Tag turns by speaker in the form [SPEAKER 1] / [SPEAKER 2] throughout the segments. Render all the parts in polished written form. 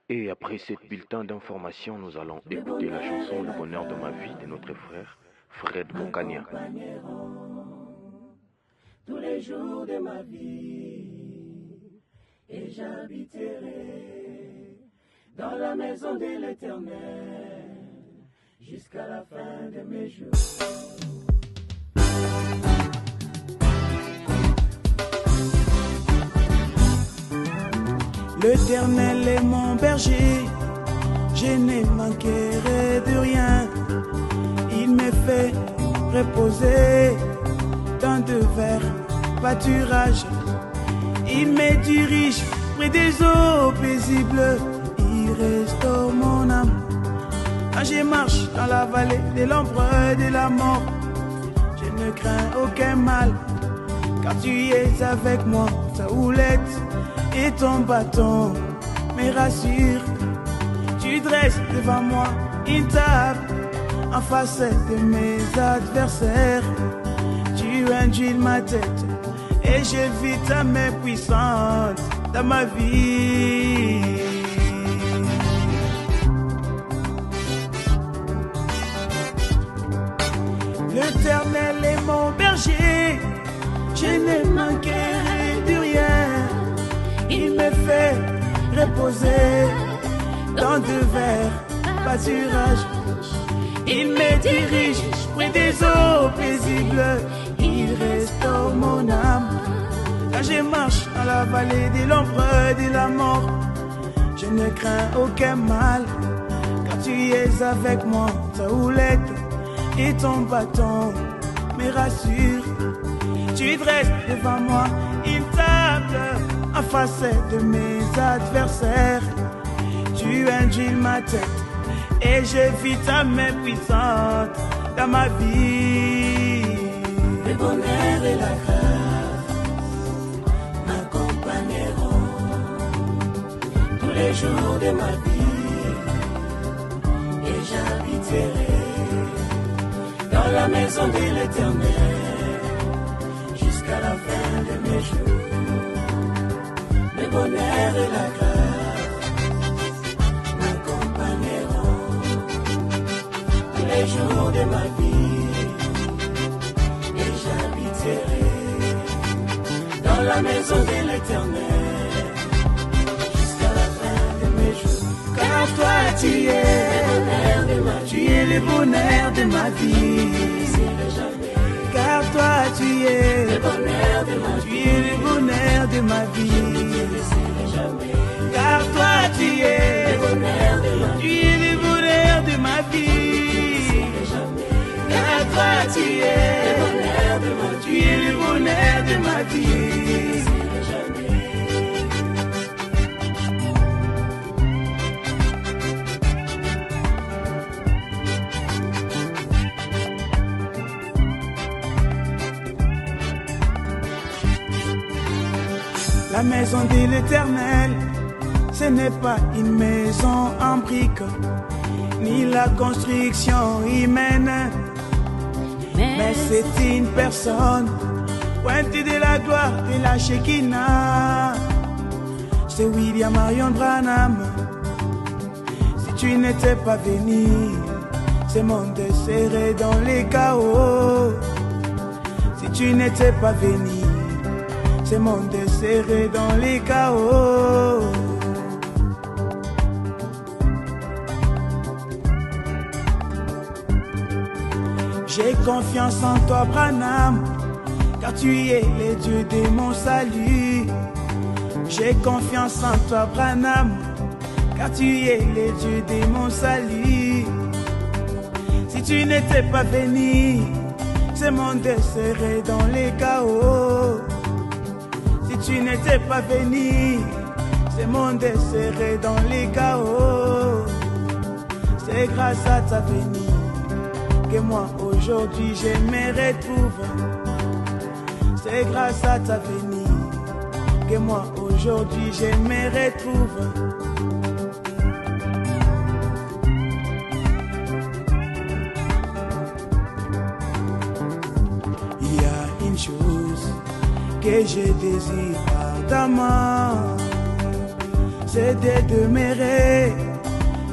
[SPEAKER 1] Et après ce bulletin d'information, nous allons écouter la chanson Le bonheur de ma vie de notre frère Fred Bokania.
[SPEAKER 2] Tous les jours de ma vie, et j'habiterai dans la maison de l'Éternel jusqu'à la fin de mes jours. L'Éternel est mon berger, je ne manquerai de rien. Il me fait reposer dans de verts pâturages. Il me dirige près des eaux paisibles. Il restaure mon âme. Quand je marche dans la vallée de l'ombre de la mort, je ne crains aucun mal, car tu es avec moi. Ta houlette et ton bâton me rassurent. Tu dresses devant moi une table en face de mes adversaires. Tu induis ma tête et je vis ta main puissante dans ma vie. L'Éternel est mon berger, je ne manquerai de rien. Il me fait reposer dans de verts pâturages. Il me dirige près des eaux paisibles. Il restaure mon âme. Quand je marche dans la vallée de l'ombre de la mort, je ne crains aucun mal, car tu es avec moi. Ta houlette et ton bâton me rassurent. Tu dresses devant moi une table en face de mes adversaires. Tu induis ma tête et je vis ta main puissante dans ma vie. Le bonheur et la grâce m'accompagneront tous les jours de ma vie, et j'habiterai dans la maison de l'Éternel jusqu'à la fin de mes jours. Le bonheur et la grâce m'accompagneront tous les jours de ma vie, et j'habiterai dans la maison de l'Éternel jusqu'à la fin de mes jours. Car toi tu es le bonheur de ma vie. Car toi tu es le bonheur de ma vie. Tu es le bonheur de ma vie. Car toi tu es le bonheur de ma vie. Tu es le bonheur de ma vie. Car toi tu es le bonheur de ma vie. Tu es le bonheur de ma vie. La maison de l'Éternel, ce n'est pas une maison en briques, ni la construction humaine, mais c'est une personne pointue de la gloire de la Shekinah. C'est William Marion Branham. Si tu n'étais pas venu, ce monde serait dans les chaos. Si tu n'étais pas venu, ce monde serait dans les chaos. J'ai confiance en toi, Branham, car tu es le Dieu de mon salut. J'ai confiance en toi, Branham, car tu es le Dieu de mon salut. Si tu n'étais pas venu, ce monde serait dans les chaos. Si tu n'étais pas venu, ce monde serait dans les chaos. C'est grâce à ta venue que moi aujourd'hui je me retrouve. C'est grâce à ta venue que moi aujourd'hui je me retrouve. Il y a une chose que je désire ardemment, c'est de demeurer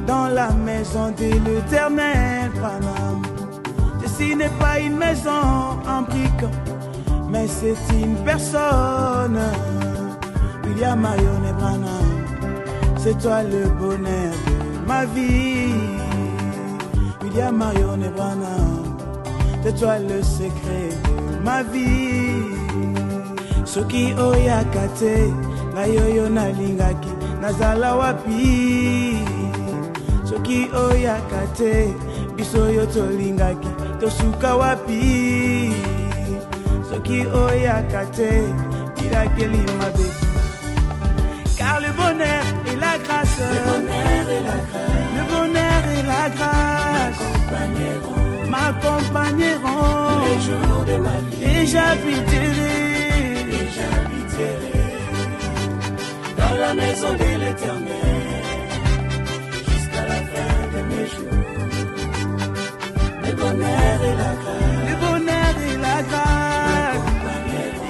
[SPEAKER 2] dans la maison de l'Éternel. Branham. Ceci n'est pas une maison en briques, mais c'est une personne. William Marion Branham, c'est toi le bonheur de ma vie. William Marion Branham, c'est toi le secret de ma vie. Soki oyakate, na yoyo nalingaki, nazala wapi. Soki oyakate, biso yo tolingaki, tosuka wapi. Soki oyakate, bilakeli mabe. Car le bonheur et la grâce, le bonheur et la grâce, le bonheur et la grâce m'accompagneront les jours de ma vie. Et j'habiterai dans la maison de l'Éternel jusqu'à la fin de mes jours. Le bonheur et la grâce, le bonheur et la grâce,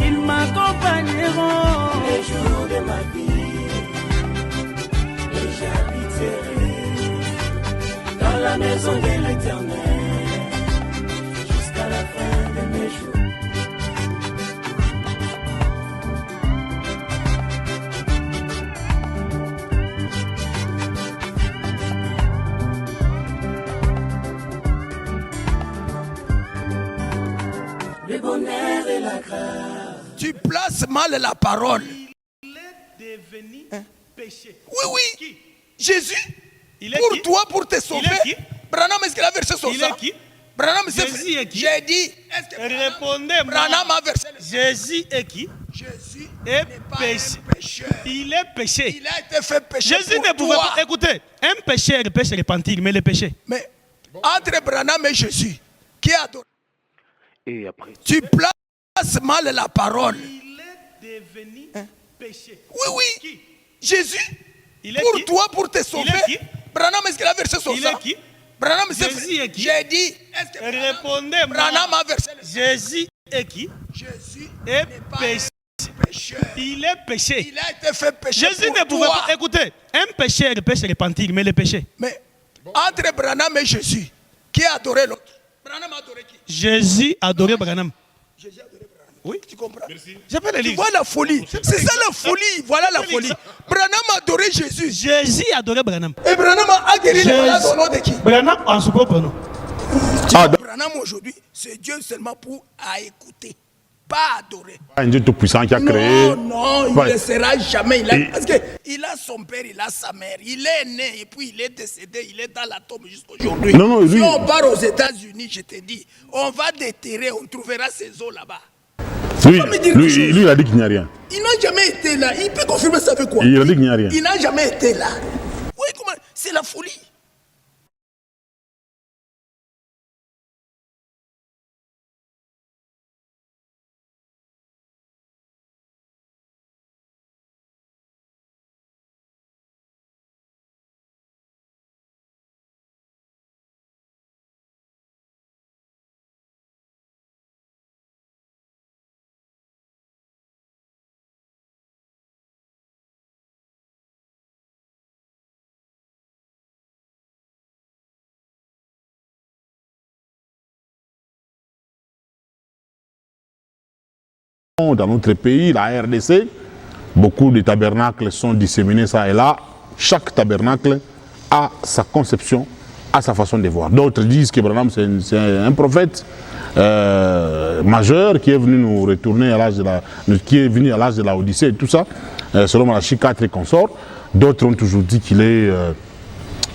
[SPEAKER 2] ils m'accompagneront les jours de ma vie. Et j'habiterai dans la maison de l'Éternel jusqu'à la fin de mes jours. Le bonheur et la grâce.
[SPEAKER 3] Tu places mal la parole.
[SPEAKER 4] Il est devenu péché.
[SPEAKER 3] Oui, oui.
[SPEAKER 4] Qui?
[SPEAKER 3] Jésus,
[SPEAKER 4] Il est
[SPEAKER 3] pour
[SPEAKER 4] qui?
[SPEAKER 3] toi, pour te sauver.
[SPEAKER 4] Il est qui?
[SPEAKER 3] Branham, est-ce qu'il a versé son
[SPEAKER 4] Il
[SPEAKER 3] sang?
[SPEAKER 4] est qui?
[SPEAKER 3] Branham,
[SPEAKER 4] Jésus est qui?
[SPEAKER 3] J'ai dit, est-ce que
[SPEAKER 4] Répondez-moi.
[SPEAKER 3] Branham a versé le sang?
[SPEAKER 4] Jésus est qui?
[SPEAKER 3] Jésus
[SPEAKER 4] Est
[SPEAKER 3] n'est pas
[SPEAKER 4] péché.
[SPEAKER 3] un pécheur.
[SPEAKER 4] Il est péché.
[SPEAKER 3] Il a été fait péché
[SPEAKER 4] Jésus
[SPEAKER 3] pour
[SPEAKER 4] ne pouvait
[SPEAKER 3] toi.
[SPEAKER 4] pas. Écoutez, un péché pêche repentir, mais le péché.
[SPEAKER 3] Mais entre Branham et Jésus, qui a adoré?
[SPEAKER 1] Et après,
[SPEAKER 3] Tu places mal la parole.
[SPEAKER 4] Il est devenu péché.
[SPEAKER 3] Oui, oui.
[SPEAKER 4] Qui?
[SPEAKER 3] Jésus,
[SPEAKER 4] Il est
[SPEAKER 3] pour
[SPEAKER 4] qui?
[SPEAKER 3] toi, pour te sauver.
[SPEAKER 4] qui?
[SPEAKER 3] Branham, est-ce qu'il a versé son
[SPEAKER 4] Il
[SPEAKER 3] sang?
[SPEAKER 4] est qui?
[SPEAKER 3] Branham,
[SPEAKER 4] Jésus est qui?
[SPEAKER 3] J'ai dit, est-ce que
[SPEAKER 4] Répondez-moi.
[SPEAKER 3] Branham a versé le sang?
[SPEAKER 4] Jésus est qui?
[SPEAKER 3] Jésus
[SPEAKER 4] Est
[SPEAKER 3] n'est pas
[SPEAKER 4] péché.
[SPEAKER 3] un pécheur.
[SPEAKER 4] Il est péché.
[SPEAKER 3] Il a été fait péché
[SPEAKER 4] Jésus
[SPEAKER 3] pour
[SPEAKER 4] ne pouvait
[SPEAKER 3] toi.
[SPEAKER 4] pas. Écoutez, un péché pêche repentir, mais le péché.
[SPEAKER 3] Mais entre Branham et Jésus, qui a adoré l'autre? Branham a adoré qui?
[SPEAKER 4] Jésus adorait Branham.
[SPEAKER 3] Jésus a adoré Branham.
[SPEAKER 4] Oui.
[SPEAKER 3] Tu comprends?
[SPEAKER 4] Je peux le
[SPEAKER 3] Tu
[SPEAKER 4] lire.
[SPEAKER 3] vois la folie. C'est ça la folie. Voilà la
[SPEAKER 4] Je peux
[SPEAKER 3] folie.
[SPEAKER 4] lire
[SPEAKER 3] Branham a adoré Jésus.
[SPEAKER 4] Jésus adorait Branham.
[SPEAKER 3] Et Branham a guéri les malades au nom de qui?
[SPEAKER 4] Branham en son propre nom.
[SPEAKER 3] Branham aujourd'hui, c'est Dieu seulement pour à écouter, pas adorer.
[SPEAKER 5] Un Dieu tout-puissant qui a créé.
[SPEAKER 3] Non, non, il
[SPEAKER 5] Ouais.
[SPEAKER 3] ne sera jamais.
[SPEAKER 5] Et-
[SPEAKER 3] Parce qu'il a son père, il a sa mère. Il est né et puis il est décédé. Il est dans la tombe jusqu'aujourd'hui.
[SPEAKER 5] Non, non, lui-
[SPEAKER 3] Si on part aux États-Unis, je te dis, on va déterrer, on trouvera ses os là-bas.
[SPEAKER 5] Lui,
[SPEAKER 3] Faut me dire quelque
[SPEAKER 5] lui,
[SPEAKER 3] chose.
[SPEAKER 5] lui, il a dit qu'il n'y a rien.
[SPEAKER 3] Il n'a jamais été là. Il peut confirmer ça avec quoi?
[SPEAKER 5] Il a dit qu'il n'y a rien.
[SPEAKER 3] Il n'a jamais été là. Oui, comment? C'est la folie.
[SPEAKER 5] Dans notre pays, la RDC, beaucoup de tabernacles sont disséminés ça et là. Chaque tabernacle a sa conception, a sa façon de voir. D'autres disent que Branham c'est un prophète majeur qui est venu nous retourner à l'âge de la Odyssée et tout ça, selon Malachie 4 et consorts. D'autres ont toujours dit qu'il est,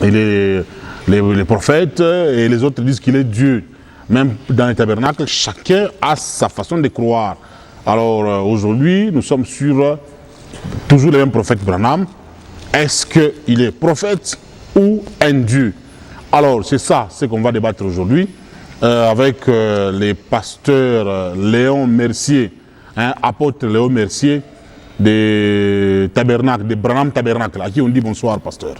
[SPEAKER 5] les prophètes et les autres disent qu'il est Dieu. Même dans les tabernacles, chacun a sa façon de croire. Alors aujourd'hui, nous sommes sur toujours le même prophète Branham. Est-ce qu'il est prophète ou un Dieu? Alors c'est ça, ce qu'on va débattre aujourd'hui avec les pasteurs Léon Mercier, apôtre Léon Mercier des tabernacles, des Branham Tabernacle, à qui on dit bonsoir pasteur.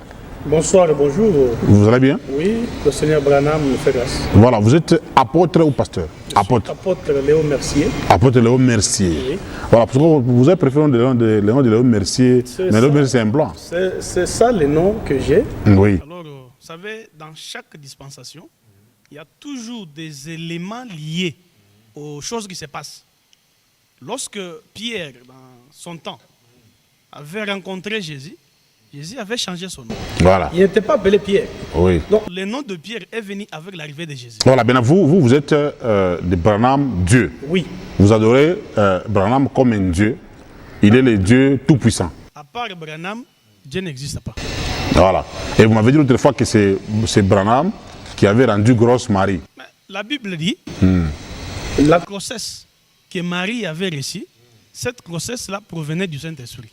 [SPEAKER 6] Bonsoir et bonjour.
[SPEAKER 5] Vous allez bien?
[SPEAKER 6] Oui, le Seigneur Branham nous fait grâce.
[SPEAKER 5] Voilà, vous êtes apôtre ou pasteur? Apôtre.
[SPEAKER 4] Apôtre Léo Mercier.
[SPEAKER 5] Apôtre Léo Mercier.
[SPEAKER 4] Oui.
[SPEAKER 5] Voilà, parce que vous avez préféré le nom de Léo Mercier, mais Léo Mercier c'est un blanc.
[SPEAKER 4] C'est ça le nom que j'ai.
[SPEAKER 5] Oui.
[SPEAKER 4] Alors, vous savez, dans chaque dispensation, il y a toujours des éléments liés aux choses qui se passent. Lorsque Pierre, dans son temps, avait rencontré Jésus, Jésus avait changé son nom.
[SPEAKER 5] Voilà.
[SPEAKER 4] Il n'était pas appelé Pierre.
[SPEAKER 5] Oui.
[SPEAKER 4] Donc, le nom de Pierre est venu avec l'arrivée de Jésus.
[SPEAKER 5] Voilà, maintenant vous êtes de Branham Dieu.
[SPEAKER 4] Oui.
[SPEAKER 5] Vous adorez Branham comme un Dieu. Il est le Dieu tout-puissant.
[SPEAKER 4] À part Branham, Dieu n'existe pas.
[SPEAKER 5] Voilà. Et vous m'avez dit l'autre fois que c'est Branham qui avait rendu grosse Marie.
[SPEAKER 4] Mais la Bible dit, la grossesse que Marie avait reçue, cette grossesse-là provenait du Saint-Esprit.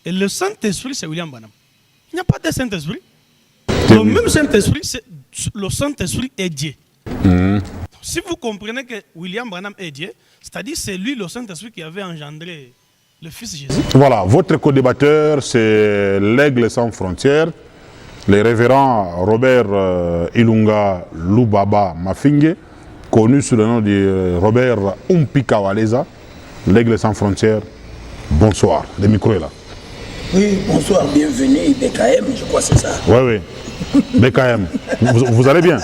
[SPEAKER 4] Et le Saint-Esprit, c'est William Branham. Il n'y a pas de Saint-Esprit. Le même Saint-Esprit, le Saint-Esprit est Dieu. Si vous comprenez que William Branham est Dieu, c'est-à-dire c'est lui, le Saint-Esprit, qui avait engendré le Fils Jésus.
[SPEAKER 5] Voilà, votre co-débatteur, c'est l'Aigle sans frontières, le révérend Robert Ilunga Lubaba Mafingue, connu sous le nom de Robert Umpika Waleza, l'Aigle sans frontières. Bonsoir, le micro est là.
[SPEAKER 3] Oui, bonsoir, bienvenue, BKM, je crois que c'est ça.
[SPEAKER 5] Oui, oui. BKM, vous allez bien?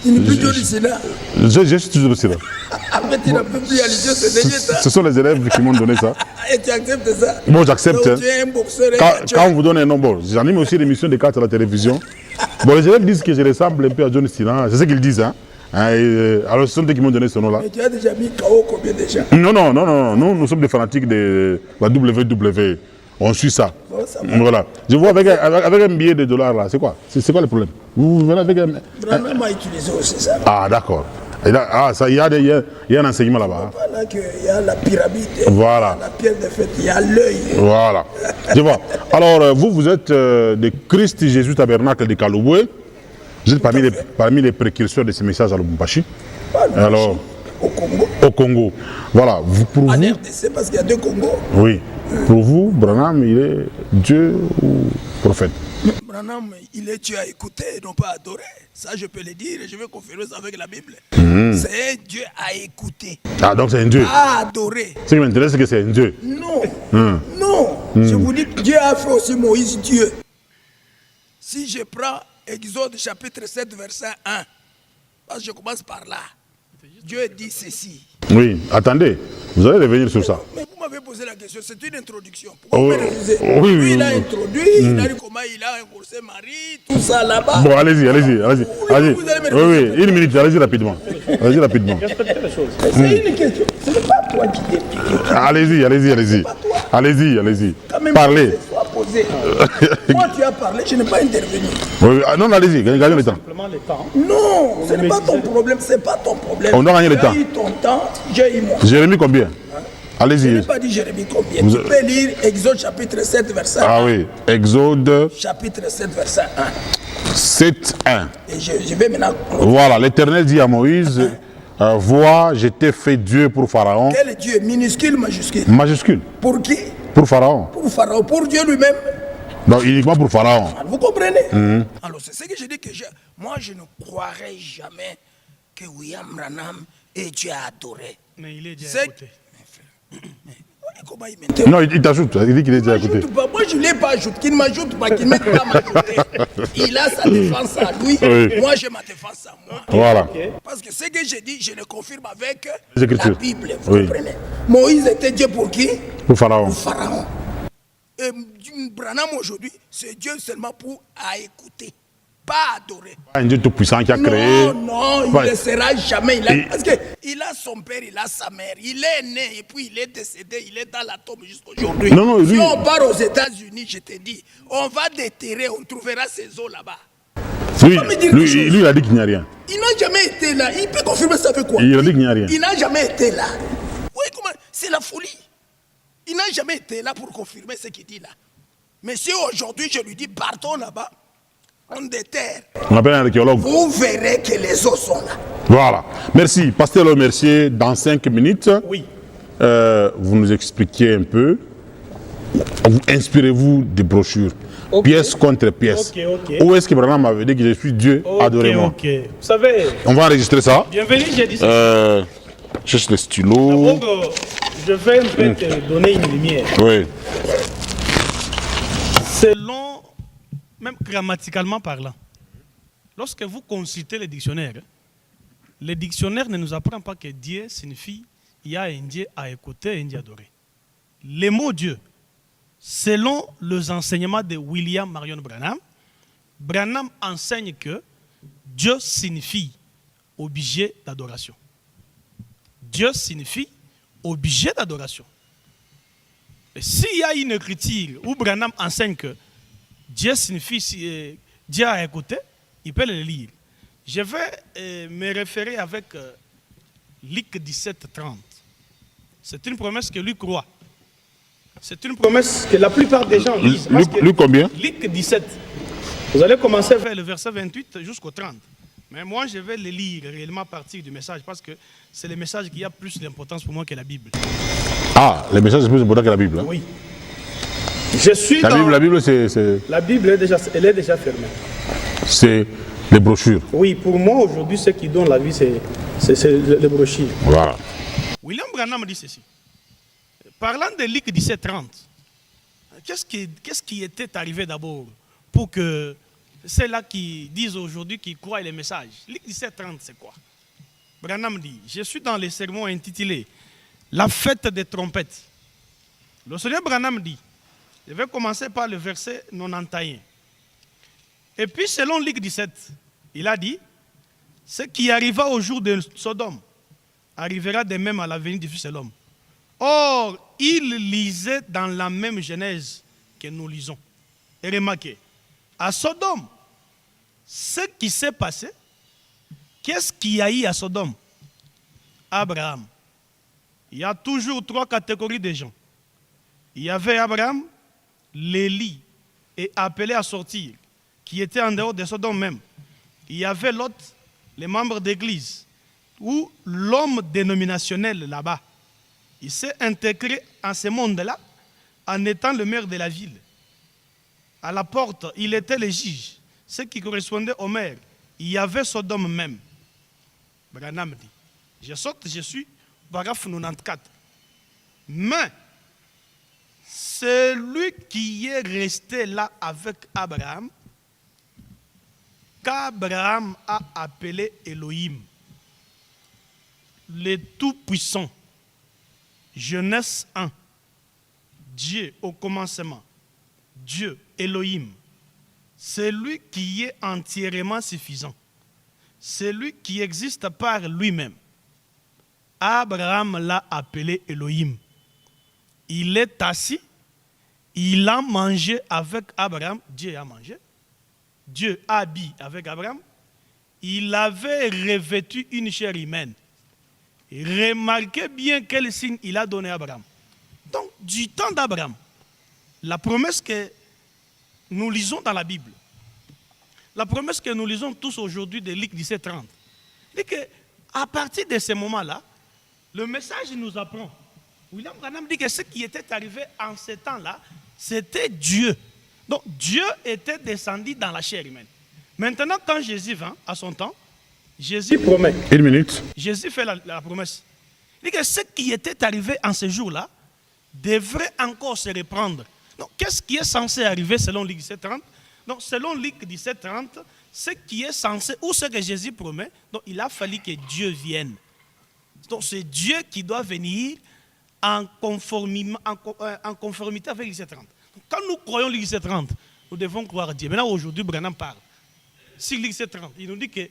[SPEAKER 3] Il n'est plus du Sénat.
[SPEAKER 5] Je suis toujours aussi là.
[SPEAKER 3] Après, tu n'as plus à l'idée, c'est déjà ça.
[SPEAKER 5] Ce sont les élèves qui m'ont donné ça.
[SPEAKER 3] Et tu acceptes ça?
[SPEAKER 5] Bon, j'accepte.
[SPEAKER 3] Donc, tu es un boxeur.
[SPEAKER 5] Quand on vous donne un nom, bon, j'anime aussi l'émission des cartes à la télévision. Bon, les élèves disent que je ressemble un peu à John Cena. C'est ce qu'ils disent. Hein. Alors, ce sont eux qui m'ont donné ce nom-là.
[SPEAKER 3] Mais tu as déjà mis KO combien déjà?
[SPEAKER 5] Non. Nous sommes des fanatiques de la WWE. On suit ça.
[SPEAKER 3] Bon, ça
[SPEAKER 5] Voilà. Je vois avec un billet de $, là. C'est quoi? C'est quoi le problème? Vous venez avec un.
[SPEAKER 3] Branham a utilisé aussi ça.
[SPEAKER 5] Ah, d'accord. Il y a un enseignement là-bas.
[SPEAKER 3] Voilà qu'il y a la pyramide.
[SPEAKER 5] Voilà.
[SPEAKER 3] La pierre de fête, il y a l'œil.
[SPEAKER 5] Voilà. Je vois. Alors, vous êtes de Christ Jésus Tabernacle de Kaloué. Vous êtes parmi les précurseurs de ces messages à Lubumbashi. Alors,
[SPEAKER 3] Au Congo.
[SPEAKER 5] au Congo. Voilà. Pour
[SPEAKER 3] En
[SPEAKER 5] vous,
[SPEAKER 3] RDC, parce qu'il y a deux Congos.
[SPEAKER 5] oui. Pour vous, Branham, il est Dieu ou prophète?
[SPEAKER 3] Branham, il est Dieu à écouter, non pas à adorer. Ça, je peux le dire, je vais confirmer ça avec la Bible. C'est un Dieu à écouter,
[SPEAKER 5] Ah, donc c'est un Dieu.
[SPEAKER 3] à adorer.
[SPEAKER 5] Ce qui m'intéresse, c'est que c'est un Dieu.
[SPEAKER 3] Non, non. Je vous dis, Dieu a fait aussi Moïse Dieu. Si je prends Exode chapitre 7, verset 1, parce que je commence par là, Dieu dit ceci.
[SPEAKER 5] Oui, attendez, vous allez revenir sur ça.
[SPEAKER 3] Mais vous m'avez posé la question, c'est une introduction. Pourquoi
[SPEAKER 5] Oh,
[SPEAKER 3] vous me refusez?
[SPEAKER 5] oui,
[SPEAKER 3] Lui, il a
[SPEAKER 5] oui.
[SPEAKER 3] introduit, il a dit comment il a engorsé Marie, tout ça là-bas.
[SPEAKER 5] Bon, allez-y.
[SPEAKER 3] Vous allez me
[SPEAKER 5] Oui, une minute, allez-y rapidement. Allez-y rapidement.
[SPEAKER 3] C'est une question, ce n'est pas toi qui t'es piqué.
[SPEAKER 5] Allez-y. Allez-y.
[SPEAKER 3] Quand même,
[SPEAKER 5] Parlez.
[SPEAKER 3] que ce soit posé. Moi, tu as parlé, je n'ai pas intervenu.
[SPEAKER 5] Oui, non, allez-y, gagnez le temps.
[SPEAKER 4] Simplement le temps.
[SPEAKER 3] Non, ce n'est pas ton problème, c'est pas ton problème.
[SPEAKER 5] On doit gagner le temps.
[SPEAKER 3] Tu as eu ton temps, j'ai eu mon.
[SPEAKER 5] Jérémie, combien?
[SPEAKER 3] Je
[SPEAKER 5] Allez-y.
[SPEAKER 3] n'ai pas dit Jérémie combien. Tu peux lire Exode chapitre 7, verset 1.
[SPEAKER 5] Ah oui, Exode
[SPEAKER 3] Chapitre 7, verset 1.
[SPEAKER 5] 7:1.
[SPEAKER 3] Et je vais maintenant.
[SPEAKER 5] Voilà, l'Éternel dit à Moïse, vois, je t'ai fait Dieu pour Pharaon.
[SPEAKER 3] Quel Dieu? Minuscule, majuscule.
[SPEAKER 5] Majuscule,
[SPEAKER 3] Pour qui?
[SPEAKER 5] pour Pharaon.
[SPEAKER 3] Pour Pharaon, pour Dieu lui-même.
[SPEAKER 5] Donc uniquement pour Pharaon.
[SPEAKER 3] Vous comprenez? Alors, c'est ce que je dis que moi, je ne croirais jamais que William Branham est Dieu à adorer.
[SPEAKER 4] Mais il est Dieu
[SPEAKER 3] C'est-
[SPEAKER 4] à côté.
[SPEAKER 3] Oui, comment il m'interrompt?
[SPEAKER 5] Non, il t'ajoute, il dit qu'il est déjà à côté.
[SPEAKER 3] M'ajoute pas. Moi, je ne l'ai pas ajouté. Qu'il ne m'ajoute pas, qu'il ne m'aide pas à m'ajouter. Il a sa défense à lui.
[SPEAKER 5] Oui.
[SPEAKER 3] Moi, j'ai ma défense à moi.
[SPEAKER 5] Voilà.
[SPEAKER 3] Parce que ce que j'ai dit, je le confirme avec
[SPEAKER 5] Les
[SPEAKER 3] la
[SPEAKER 5] Écritures.
[SPEAKER 3] Bible. Vous
[SPEAKER 5] Oui.
[SPEAKER 3] comprenez? Moïse était Dieu pour qui?
[SPEAKER 5] Pour Pharaon.
[SPEAKER 3] Pour Pharaon. Et Branham aujourd'hui, c'est Dieu seulement pour à écouter, pas adorer.
[SPEAKER 5] Un Dieu tout-puissant qui a créé.
[SPEAKER 3] Non, il
[SPEAKER 5] Ouais.
[SPEAKER 3] ne le sera jamais.
[SPEAKER 5] Et-
[SPEAKER 3] Parce qu'il a son père, il a sa mère. Il est né et puis il est décédé. Il est dans la tombe jusqu'aujourd'hui.
[SPEAKER 5] Non, non, lui-
[SPEAKER 3] Si on part aux États-Unis, je te dis, on va déterrer, on trouvera ces eaux là-bas.
[SPEAKER 5] Lui,
[SPEAKER 3] Faut me dire
[SPEAKER 5] lui,
[SPEAKER 3] quelque chose.
[SPEAKER 5] lui, il a dit qu'il n'y a rien.
[SPEAKER 3] Il n'a jamais été là. Il peut confirmer ça avec quoi?
[SPEAKER 5] Il a dit qu'il n'y a rien.
[SPEAKER 3] Il n'a jamais été là. Oui, comment? C'est la folie. Il n'a jamais été là pour confirmer ce qu'il dit là. Mais si aujourd'hui je lui dis, partons là-bas, on déterre,
[SPEAKER 5] On appelle un archéologue.
[SPEAKER 3] vous verrez que les eaux sont là.
[SPEAKER 5] Voilà. Merci. Pasteur Le Mercier, dans 5 minutes,
[SPEAKER 4] Oui.
[SPEAKER 5] vous nous expliquez un peu. Inspirez-vous des brochures.
[SPEAKER 4] Ok.
[SPEAKER 5] Pièce contre pièce.
[SPEAKER 4] Ok.
[SPEAKER 5] Où est-ce que Branham m'avait dit que je suis Dieu, adorez-moi.
[SPEAKER 4] Ok. Vous savez,
[SPEAKER 5] On va enregistrer ça.
[SPEAKER 4] bienvenue, j'ai dit ça.
[SPEAKER 5] Cherche le stylo.
[SPEAKER 4] D'abord, je vais un peu te donner une lumière.
[SPEAKER 5] Oui.
[SPEAKER 4] Selon, même grammaticalement parlant, lorsque vous consultez le dictionnaire ne nous apprend pas que Dieu signifie il y a un Dieu à écouter et un Dieu à adorer. Le mot Dieu, selon les enseignements de William Marion Branham, Branham enseigne que Dieu signifie objet d'adoration. Dieu signifie objet d'adoration. Et s'il y a une écriture où Branham enseigne que Dieu signifie Dieu à écouter, il peut le lire. Je vais me référer avec Luc 17:30. C'est une promesse que lui croit. C'est une promesse que la plupart des gens lisent.
[SPEAKER 5] Luc combien?
[SPEAKER 4] Luc 17. Vous allez commencer vers le verset 28 jusqu'au 30. Mais moi, je vais le lire réellement à partir du message parce que c'est le message qui a plus d'importance pour moi que la Bible.
[SPEAKER 5] Ah, le message est plus important que la Bible. Hein?
[SPEAKER 4] Oui. Je suis
[SPEAKER 5] la
[SPEAKER 4] dans...
[SPEAKER 5] Bible, la Bible, c'est...
[SPEAKER 4] La Bible, elle est déjà fermée.
[SPEAKER 5] C'est les brochures.
[SPEAKER 4] Oui, pour moi, aujourd'hui, ce qui donne la vie, c'est les brochures.
[SPEAKER 5] Voilà.
[SPEAKER 4] William Branham dit ceci. Parlant de Luc 17:30, qu'est-ce qui était arrivé d'abord pour que ceux-là qui disent aujourd'hui qu'ils croient les messages? Luc 17:30, c'est quoi? Branham dit, je suis dans les sermons intitulés La fête des trompettes. Le Seigneur Branham dit, je vais commencer par le verset 91. Et puis selon Luc 17, il a dit, ce qui arriva au jour de Sodome arrivera de même à la venue du Fils de l'homme. Or, il lisait dans la même Genèse que nous lisons. Et remarquez, à Sodome, ce qui s'est passé, qu'est-ce qu'il y a eu à Sodome? Abraham. Il y a toujours trois catégories de gens. Il y avait Abraham, l'Élie est appelé à sortir, qui était en dehors de Sodome même. Il y avait l'autre, les membres d'église, ou l'homme dénominationnel là-bas. Il s'est intégré en ce monde-là en étant le maire de la ville. À la porte, il était le juge, ce qui correspondait au maire. Il y avait Sodome même. Branham dit, je saute, je suis, paragraphe 94. Mais, celui qui est resté là avec Abraham, qu'Abraham a appelé Elohim, le Tout-Puissant. Genèse 1. Dieu au commencement. Dieu, Elohim. C'est lui qui est entièrement suffisant. C'est lui qui existe par lui-même. Abraham l'a appelé Elohim. Il est assis. Il a mangé avec Abraham. Dieu a mangé. Dieu a habillé avec Abraham. Il avait revêtu une chair humaine. Remarquez bien quel signe il a donné à Abraham. Donc, du temps d'Abraham, la promesse que nous lisons dans la Bible, la promesse que nous lisons tous aujourd'hui de Luc 17:30, dit qu'à partir de ce moment-là, le message nous apprend. William Branham dit que ce qui était arrivé en ce temps-là, c'était Dieu. Donc, Dieu était descendu dans la chair humaine. Maintenant, quand Jésus vint à son temps, Jésus promet.
[SPEAKER 5] Une minute.
[SPEAKER 4] Jésus fait la promesse. Il dit que ce qui était arrivé en ce jour-là devrait encore se reprendre. Donc, qu'est-ce qui est censé arriver selon Luc 17:30? Donc, selon Luc 17:30, ce qui est censé, ou ce que Jésus promet, donc il a fallu que Dieu vienne. Donc, c'est Dieu qui doit venir en conformité avec Luc 17:30. Quand nous croyons Luc 17:30, nous devons croire Dieu. Maintenant, aujourd'hui, Branham parle. Sur Luc 17:30, il nous dit que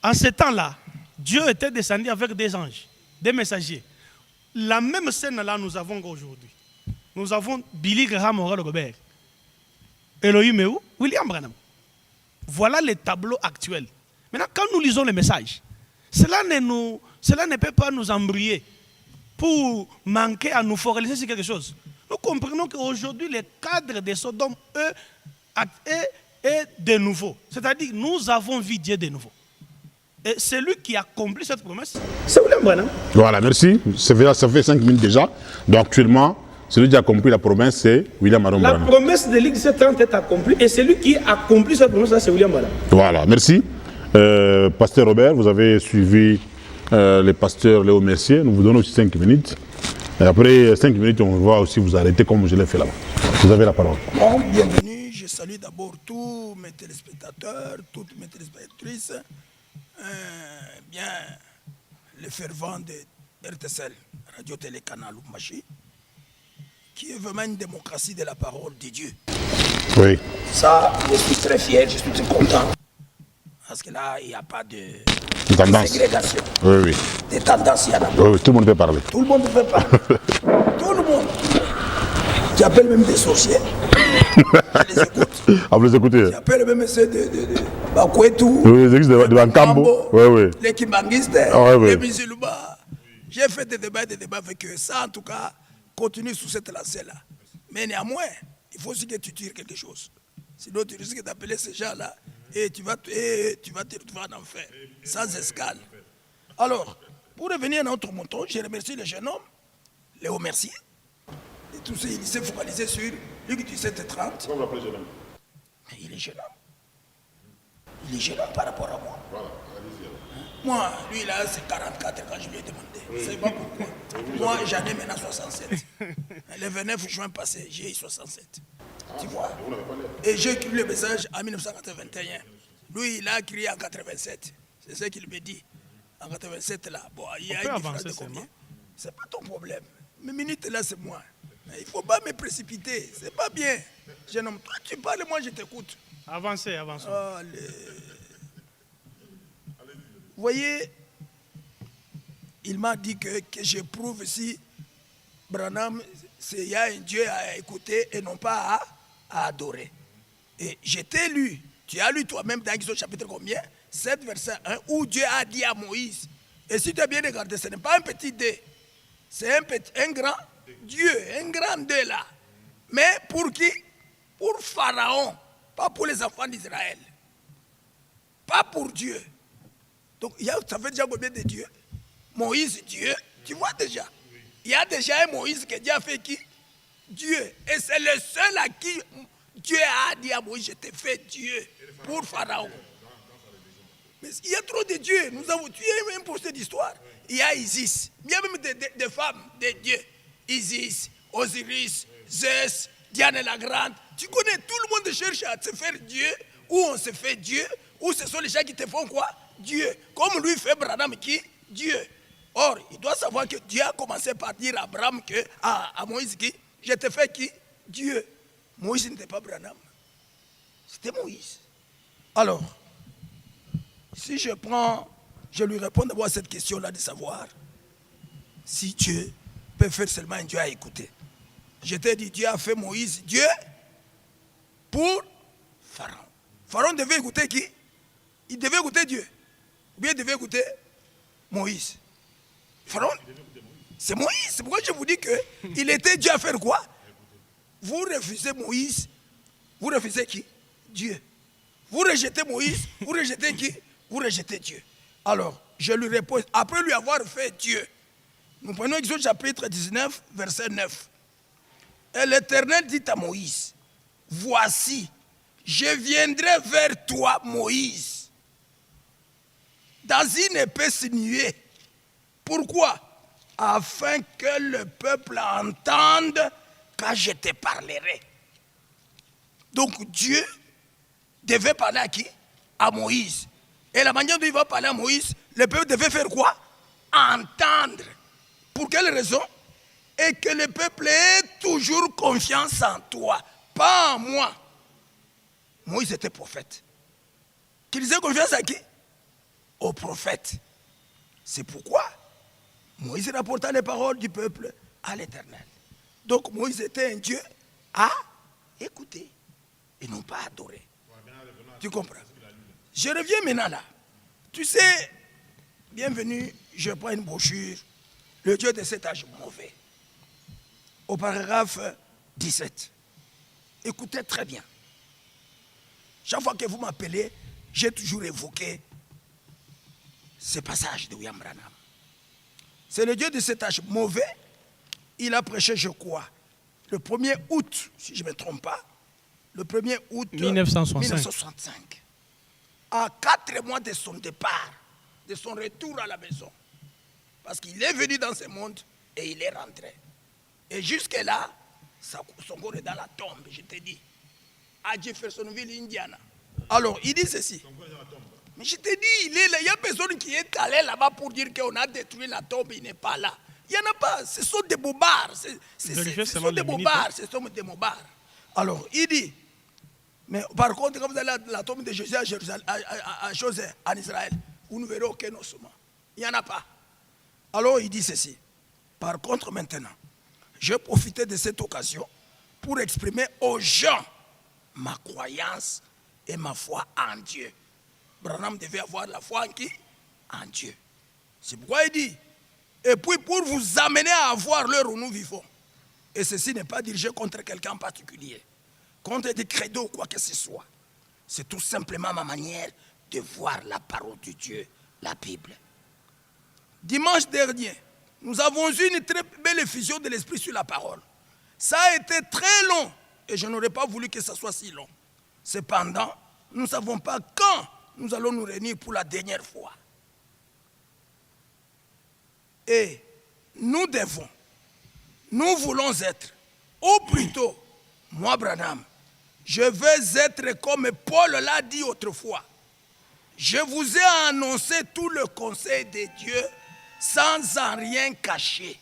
[SPEAKER 4] en ce temps-là, Dieu était descendu avec des anges, des messagers. La même scène-là, nous avons aujourd'hui. Nous avons Billy Graham Moral Robert. Elohim est où? William Branham. Voilà le tableau actuel. Maintenant, quand nous lisons les messages, cela ne peut pas nous embrouiller pour manquer à nous focaliser sur quelque chose. Nous comprenons qu'aujourd'hui, le cadre de Sodome est de nouveau. C'est-à-dire, nous avons vu Dieu de nouveau. Et celui qui a accompli cette promesse, c'est William Branham.
[SPEAKER 5] Voilà, merci. Ça fait 5 minutes déjà. Donc actuellement, celui qui a accompli la promesse, c'est William Branham.
[SPEAKER 4] La promesse de Luc 17:30 est accomplie. Et celui qui a accompli cette promesse, c'est William Branham.
[SPEAKER 5] Voilà, merci. Pasteur Robert, vous avez suivi le pasteur Léo Mercier. Nous vous donnons aussi 5 minutes. Et après 5 minutes, on va aussi vous arrêter comme je l'ai fait là-bas. Vous avez la parole.
[SPEAKER 3] Bon, bienvenue. Je salue d'abord tous mes téléspectateurs, toutes mes téléspectatrices. Bien, les fervents de RTCL, Radio-Télé-Canal Machi, qui est vraiment une démocratie de la parole de Dieu.
[SPEAKER 5] Oui.
[SPEAKER 3] Ça, je suis très fier, je suis très content. Parce que là, il n'y a pas de ségrégation.
[SPEAKER 5] Oui, oui.
[SPEAKER 3] Des tendances, il y en a.
[SPEAKER 5] Oui, oui, tout le monde peut parler.
[SPEAKER 3] Tout le monde peut parler. Tout le monde. Tu appelles même des sorciers. Je les écoute.
[SPEAKER 5] Ah, vous les écoutez?
[SPEAKER 3] Tu appelles même ceux de Bakwetou.
[SPEAKER 5] Oui, les églises de Bankambo. Oui, oui.
[SPEAKER 3] Les Kimbangistes, les musulmans. J'ai fait des débats avec eux. Ça, en tout cas, continue sous cette lancée-là. Mais néanmoins, il faut aussi que tu tires quelque chose. Sinon, tu risques d'appeler ces gens-là et tu vas te retrouver en enfer, sans escale. Alors, pour revenir à notre montant, je remercie le jeune homme, Léo Mercier, et tous ceux, il s'est focalisé sur Luc 17:30.
[SPEAKER 5] Comment vous l'appelez jeune homme?
[SPEAKER 3] Mais il est jeune homme. Il est jeune homme par rapport à moi.
[SPEAKER 5] Voilà,
[SPEAKER 3] moi, lui, là, c'est 44 quand je lui ai demandé. Je ne sais pas pourquoi. Moi, j'en ai maintenant 67. Le 29 juin passé, j'ai eu 67. Tu vois. Et j'ai écrit le message en 1981. Lui, il a écrit en 87. C'est ce qu'il me dit. En 87, là. Bon, il y a une différence de combien? C'est pas ton problème. Mes minutes, là, c'est moi. Il ne faut pas me précipiter. C'est pas bien. Jeune homme, toi, tu parles, moi, je t'écoute.
[SPEAKER 4] Avancez.
[SPEAKER 3] Vous voyez, il m'a dit que je prouve si Branham, il y a un Dieu à écouter et non pas à adorer. Et je t'ai lu, tu as lu toi-même dans Exode chapitre combien? 7 verset 1, où Dieu a dit à Moïse, et si tu as bien regardé, ce n'est pas un petit dé, c'est un grand Dieu, un grand dé là. Mais pour qui? Pour Pharaon, pas pour les enfants d'Israël. Pas pour Dieu. Donc, ça fait déjà combien de dieux? Moïse, Dieu, tu vois déjà. Il y a déjà un Moïse que Dieu a fait qui? Dieu. Et c'est le seul à qui Dieu a dit à Moïse, je t'ai fait Dieu pour Pharaon. Mais il y a trop de dieux. Nous avons tué même pour cette histoire. Il y a Isis. Il y a même des femmes, des dieux. Isis, Osiris, Zeus, Diane la Grande. Tu connais, tout le monde cherche à se faire Dieu. Ou on se fait Dieu. Ou ce sont les gens qui te font quoi? Dieu. Comme lui fait Branham qui? Dieu. Or, il doit savoir que Dieu a commencé par dire à Abraham à Moïse qui? Je te fais qui? Dieu. Moïse n'était pas Branham. C'était Moïse. Alors, si je lui réponds d'abord à cette question-là de savoir si Dieu peut faire seulement un Dieu à écouter. Je t'ai dit, Dieu a fait Moïse Dieu pour Pharaon. Pharaon devait écouter qui? Il devait écouter Dieu. Ou bien il devait écouter Moïse. Pharaon, c'est Moïse. C'est pourquoi je vous dis qu'il était Dieu à faire quoi? Vous refusez Moïse, vous refusez qui? Dieu. Vous rejetez Moïse, vous rejetez qui? Vous rejetez Dieu. Alors, je lui réponds, après lui avoir fait Dieu, nous prenons Exode chapitre 19, verset 9. Et l'Éternel dit à Moïse, voici, je viendrai vers toi, Moïse, dans une épaisse nuée. Pourquoi? Afin que le peuple entende quand je te parlerai. Donc Dieu devait parler à qui? À Moïse. Et la manière dont il va parler à Moïse, le peuple devait faire quoi? Entendre. Pour quelle raison? Et que le peuple ait toujours confiance en toi, pas en moi. Moïse était prophète. Qu'ils aient confiance à qui? Au prophète. C'est pourquoi Moïse rapporta les paroles du peuple à l'Éternel. Donc Moïse était un Dieu à écouter et non pas à adorer. Tu comprends? Je reviens maintenant là. Tu sais, bienvenue, je prends une brochure, le Dieu de cet âge mauvais. Au paragraphe 17. Écoutez très bien. Chaque fois que vous m'appelez, j'ai toujours évoqué ce passage de William Branham. C'est le Dieu de cet âge mauvais. Il a prêché, je crois, le 1er août, si je ne me trompe pas, le 1er août 1965. À 4 mois de son départ, de son retour à la maison, Parce qu'il est venu dans ce monde et il est rentré. Et jusque-là, son corps est dans la tombe, je te dis. À Jeffersonville, Indiana. Alors, il dit ceci. Mais je te dis, il y a personne qui est allé là-bas pour dire qu'on a détruit la tombe, il n'est pas là. Il n'y en a pas, ce sont des bobards. Ce sont des bobards, ce sont des bobards. Alors, il dit, mais par contre, quand vous allez à la tombe de Jésus en Israël, vous ne verrez aucun ossement. Il n'y en a pas. Alors, il dit ceci. Par contre, maintenant, je profite de cette occasion pour exprimer aux gens ma croyance et ma foi en Dieu. Branham devait avoir la foi en qui? En Dieu. C'est pourquoi il dit, et puis pour vous amener à avoir l'heure où nous vivons. Et ceci n'est pas dirigé contre quelqu'un en particulier, contre des credos ou quoi que ce soit. C'est tout simplement ma manière de voir la parole de Dieu, la Bible. Dimanche dernier, nous avons eu une très belle effusion de l'Esprit sur la parole. Ça a été très long et je n'aurais pas voulu que ça soit si long. Cependant, nous ne savons pas quand nous allons nous réunir pour la dernière fois. Et nous voulons être, ou plutôt, moi Branham, je veux être comme Paul l'a dit autrefois. Je vous ai annoncé tout le conseil de Dieu sans en rien cacher.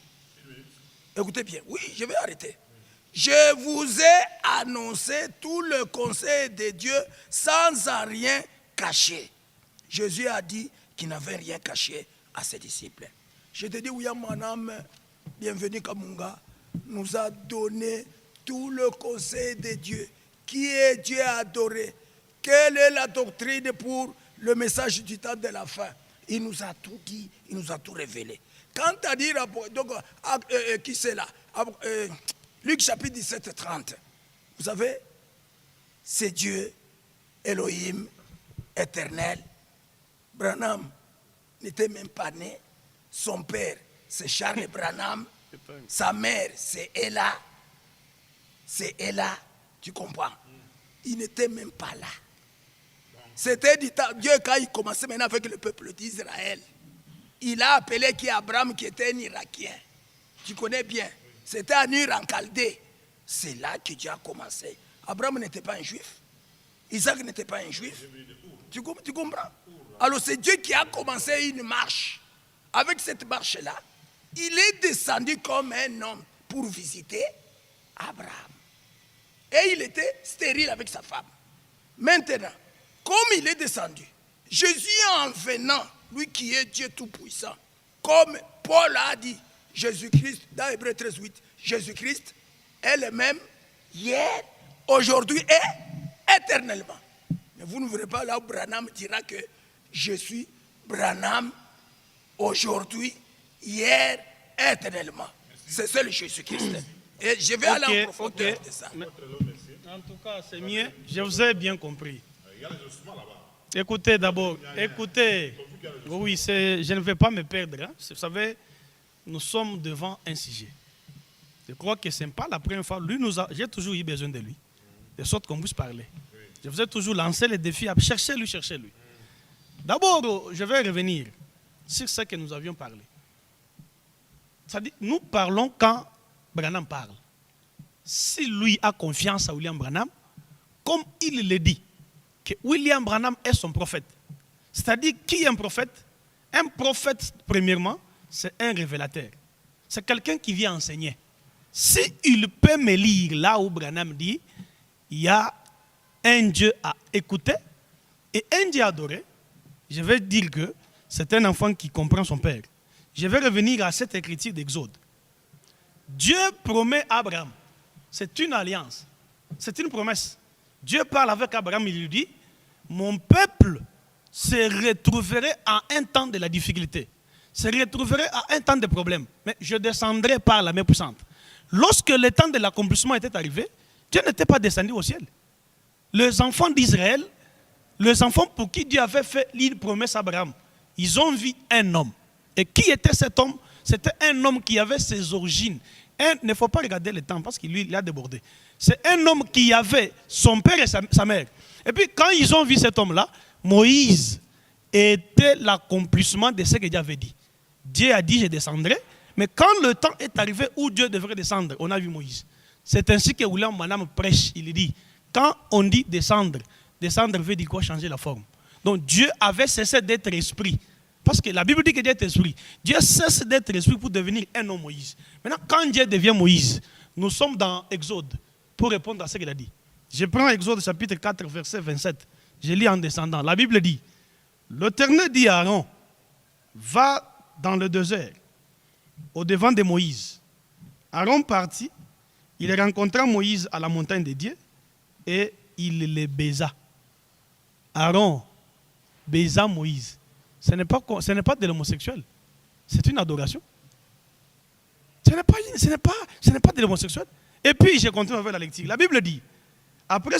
[SPEAKER 3] Écoutez bien, oui, je vais arrêter. Je vous ai annoncé tout le conseil de Dieu sans en rien cacher. Jésus a dit qu'il n'avait rien caché à ses disciples. Je te dis, William Branham, bienvenue Kamunga, nous a donné tout le conseil de Dieu. Qui est Dieu adoré? Quelle est la doctrine pour le message du temps de la fin? Il nous a tout dit, il nous a tout révélé. Quant à dire, donc, qui c'est là? Luc chapitre 17, 30. Vous savez, c'est Dieu, Elohim, éternel. Branham n'était même pas né. Son père, c'est Charles Branham. Sa mère, c'est Ella. C'est Ella, tu comprends? Il n'était même pas là. C'était Dieu quand il commençait maintenant avec le peuple d'Israël. Il a appelé qui Abraham qui était un Irakien. Tu connais bien. C'était un Ur en Chaldée. C'est là que Dieu a commencé. Abraham n'était pas un juif. Isaac n'était pas un juif. Tu comprends? Alors c'est Dieu qui a commencé une marche. Avec cette marche-là, il est descendu comme un homme pour visiter Abraham. Et il était stérile avec sa femme. Maintenant, comme il est descendu, Jésus en venant, lui qui est Dieu Tout-Puissant, comme Paul a dit, Jésus-Christ, dans Hébreux 13:8, Jésus-Christ est le même hier, aujourd'hui et éternellement. Mais vous ne verrez pas là où Branham dira que je suis Branham aujourd'hui, hier, éternellement. C'est seul Jésus-Christ. Et je vais aller en profondeur de ça.
[SPEAKER 4] En tout cas, c'est mieux. Je vous ai bien compris. Écoutez d'abord, écoutez. Oui, je ne vais pas me perdre. Hein. Vous savez, nous sommes devant un sujet. Je crois que ce n'est pas la première fois. J'ai toujours eu besoin de lui, de sorte qu'on puisse parler. Je vous ai toujours lancé le défi à chercher lui. D'abord, je vais revenir sur ce que nous avions parlé. C'est-à-dire, nous parlons quand Branham parle. Si lui a confiance à William Branham, comme il le dit, que William Branham est son prophète. C'est-à-dire, qui est un prophète? Un prophète, premièrement, c'est un révélateur. C'est quelqu'un qui vient enseigner. S'il peut me lire là où Branham dit, il y a un Dieu à écouter et un Dieu à adorer, je vais dire que c'est un enfant qui comprend son père. Je vais revenir à cette écriture d'Exode. Dieu promet à Abraham. C'est une alliance. C'est une promesse. Dieu parle avec Abraham, il lui dit, mon peuple se retrouverait à un temps de la difficulté, se retrouverait à un temps de problème, mais je descendrai par la main puissante. Lorsque le temps de l'accomplissement était arrivé, Dieu n'était pas descendu au ciel. Les enfants d'Israël, les enfants pour qui Dieu avait fait une promesse à Abraham, ils ont vu un homme. Et qui était cet homme? C'était un homme qui avait ses origines. Il ne faut pas regarder le temps parce qu'il a débordé. C'est un homme qui avait son père et sa mère. Et puis quand ils ont vu cet homme-là, Moïse était l'accomplissement de ce que Dieu avait dit. Dieu a dit je descendrai, mais quand le temps est arrivé où Dieu devrait descendre, on a vu Moïse. C'est ainsi que William Branham prêche, il dit, quand on dit descendre, descendre veut dire quoi? Changer la forme. Donc Dieu avait cessé d'être esprit. Parce que la Bible dit que Dieu est esprit. Dieu cesse d'être esprit pour devenir un homme Moïse. Maintenant, quand Dieu devient Moïse, nous sommes dans Exode pour répondre à ce qu'il a dit. Je prends Exode chapitre 4, verset 27. Je lis en descendant. La Bible dit, l'Éternel dit à Aaron, va dans le désert, au devant de Moïse. Aaron partit, il rencontra Moïse à la montagne de Dieu et il le baisa. Aaron baisa Moïse. Ce n'est pas de l'homosexuel, c'est une adoration. Ce n'est pas de l'homosexuel. Et puis je continue avec la lecture. La Bible dit, après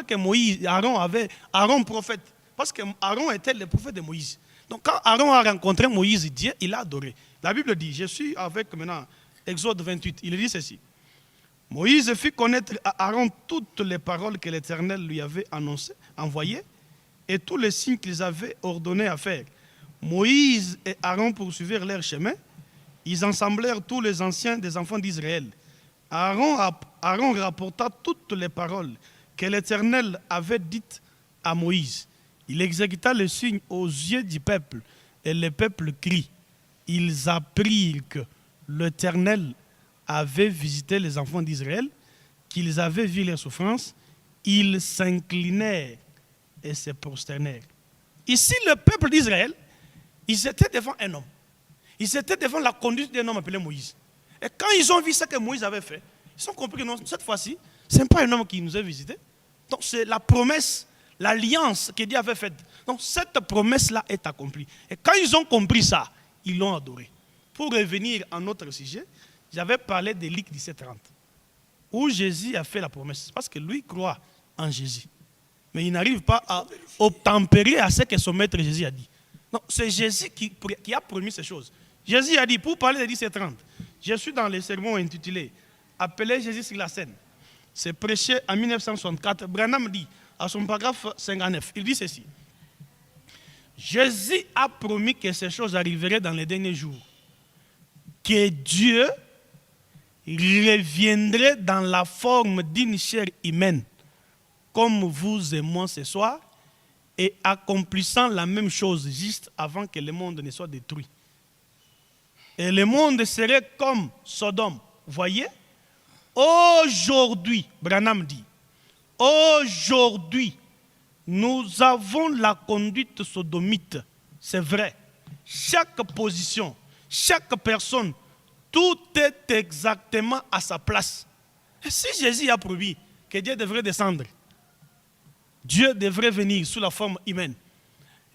[SPEAKER 4] que Moïse, Aaron prophète, parce que Aaron était le prophète de Moïse. Donc quand Aaron a rencontré Moïse, Dieu, il a adoré. La Bible dit, je suis avec maintenant Exode 28, il dit ceci. Moïse fit connaître à Aaron toutes les paroles que l'Éternel lui avait envoyées et tous les signes qu'ils avaient ordonné à faire. Moïse et Aaron poursuivirent leur chemin. Ils assemblèrent tous les anciens des enfants d'Israël. Aaron rapporta toutes les paroles que l'Éternel avait dites à Moïse. Il exécuta le signe aux yeux du peuple et le peuple crie. Ils apprirent que l'Éternel avait visité les enfants d'Israël, qu'ils avaient vu leurs souffrances. Ils s'inclinèrent et se prosternèrent. Ici, le peuple d'Israël, ils étaient devant un homme. Ils étaient devant la conduite d'un homme appelé Moïse. Et quand ils ont vu ce que Moïse avait fait, ils ont compris que non, cette fois-ci, ce n'est pas un homme qui nous a visités. Donc c'est la promesse, l'alliance que Dieu avait faite. Donc cette promesse-là est accomplie. Et quand ils ont compris ça, ils l'ont adoré. Pour revenir à notre sujet, j'avais parlé de Luc 17:30, où Jésus a fait la promesse. Parce que lui croit en Jésus. Mais il n'arrive pas à obtempérer à ce que son maître Jésus a dit. Non, c'est Jésus qui a promis ces choses. Jésus a dit, pour parler de 17:30, je suis dans le sermon intitulé « Appelez Jésus sur la scène ». C'est prêché en 1964. Branham dit, à son paragraphe 59, il dit ceci. Jésus a promis que ces choses arriveraient dans les derniers jours. Que Dieu reviendrait dans la forme d'une chair humaine, comme vous et moi ce soir, et accomplissant la même chose juste avant que le monde ne soit détruit. Et le monde serait comme Sodome. Voyez, aujourd'hui, Branham dit, aujourd'hui, nous avons la conduite sodomite. C'est vrai. Chaque position, chaque personne, tout est exactement à sa place. Et si Jésus a promis que Dieu devrait descendre, Dieu devrait venir sous la forme humaine.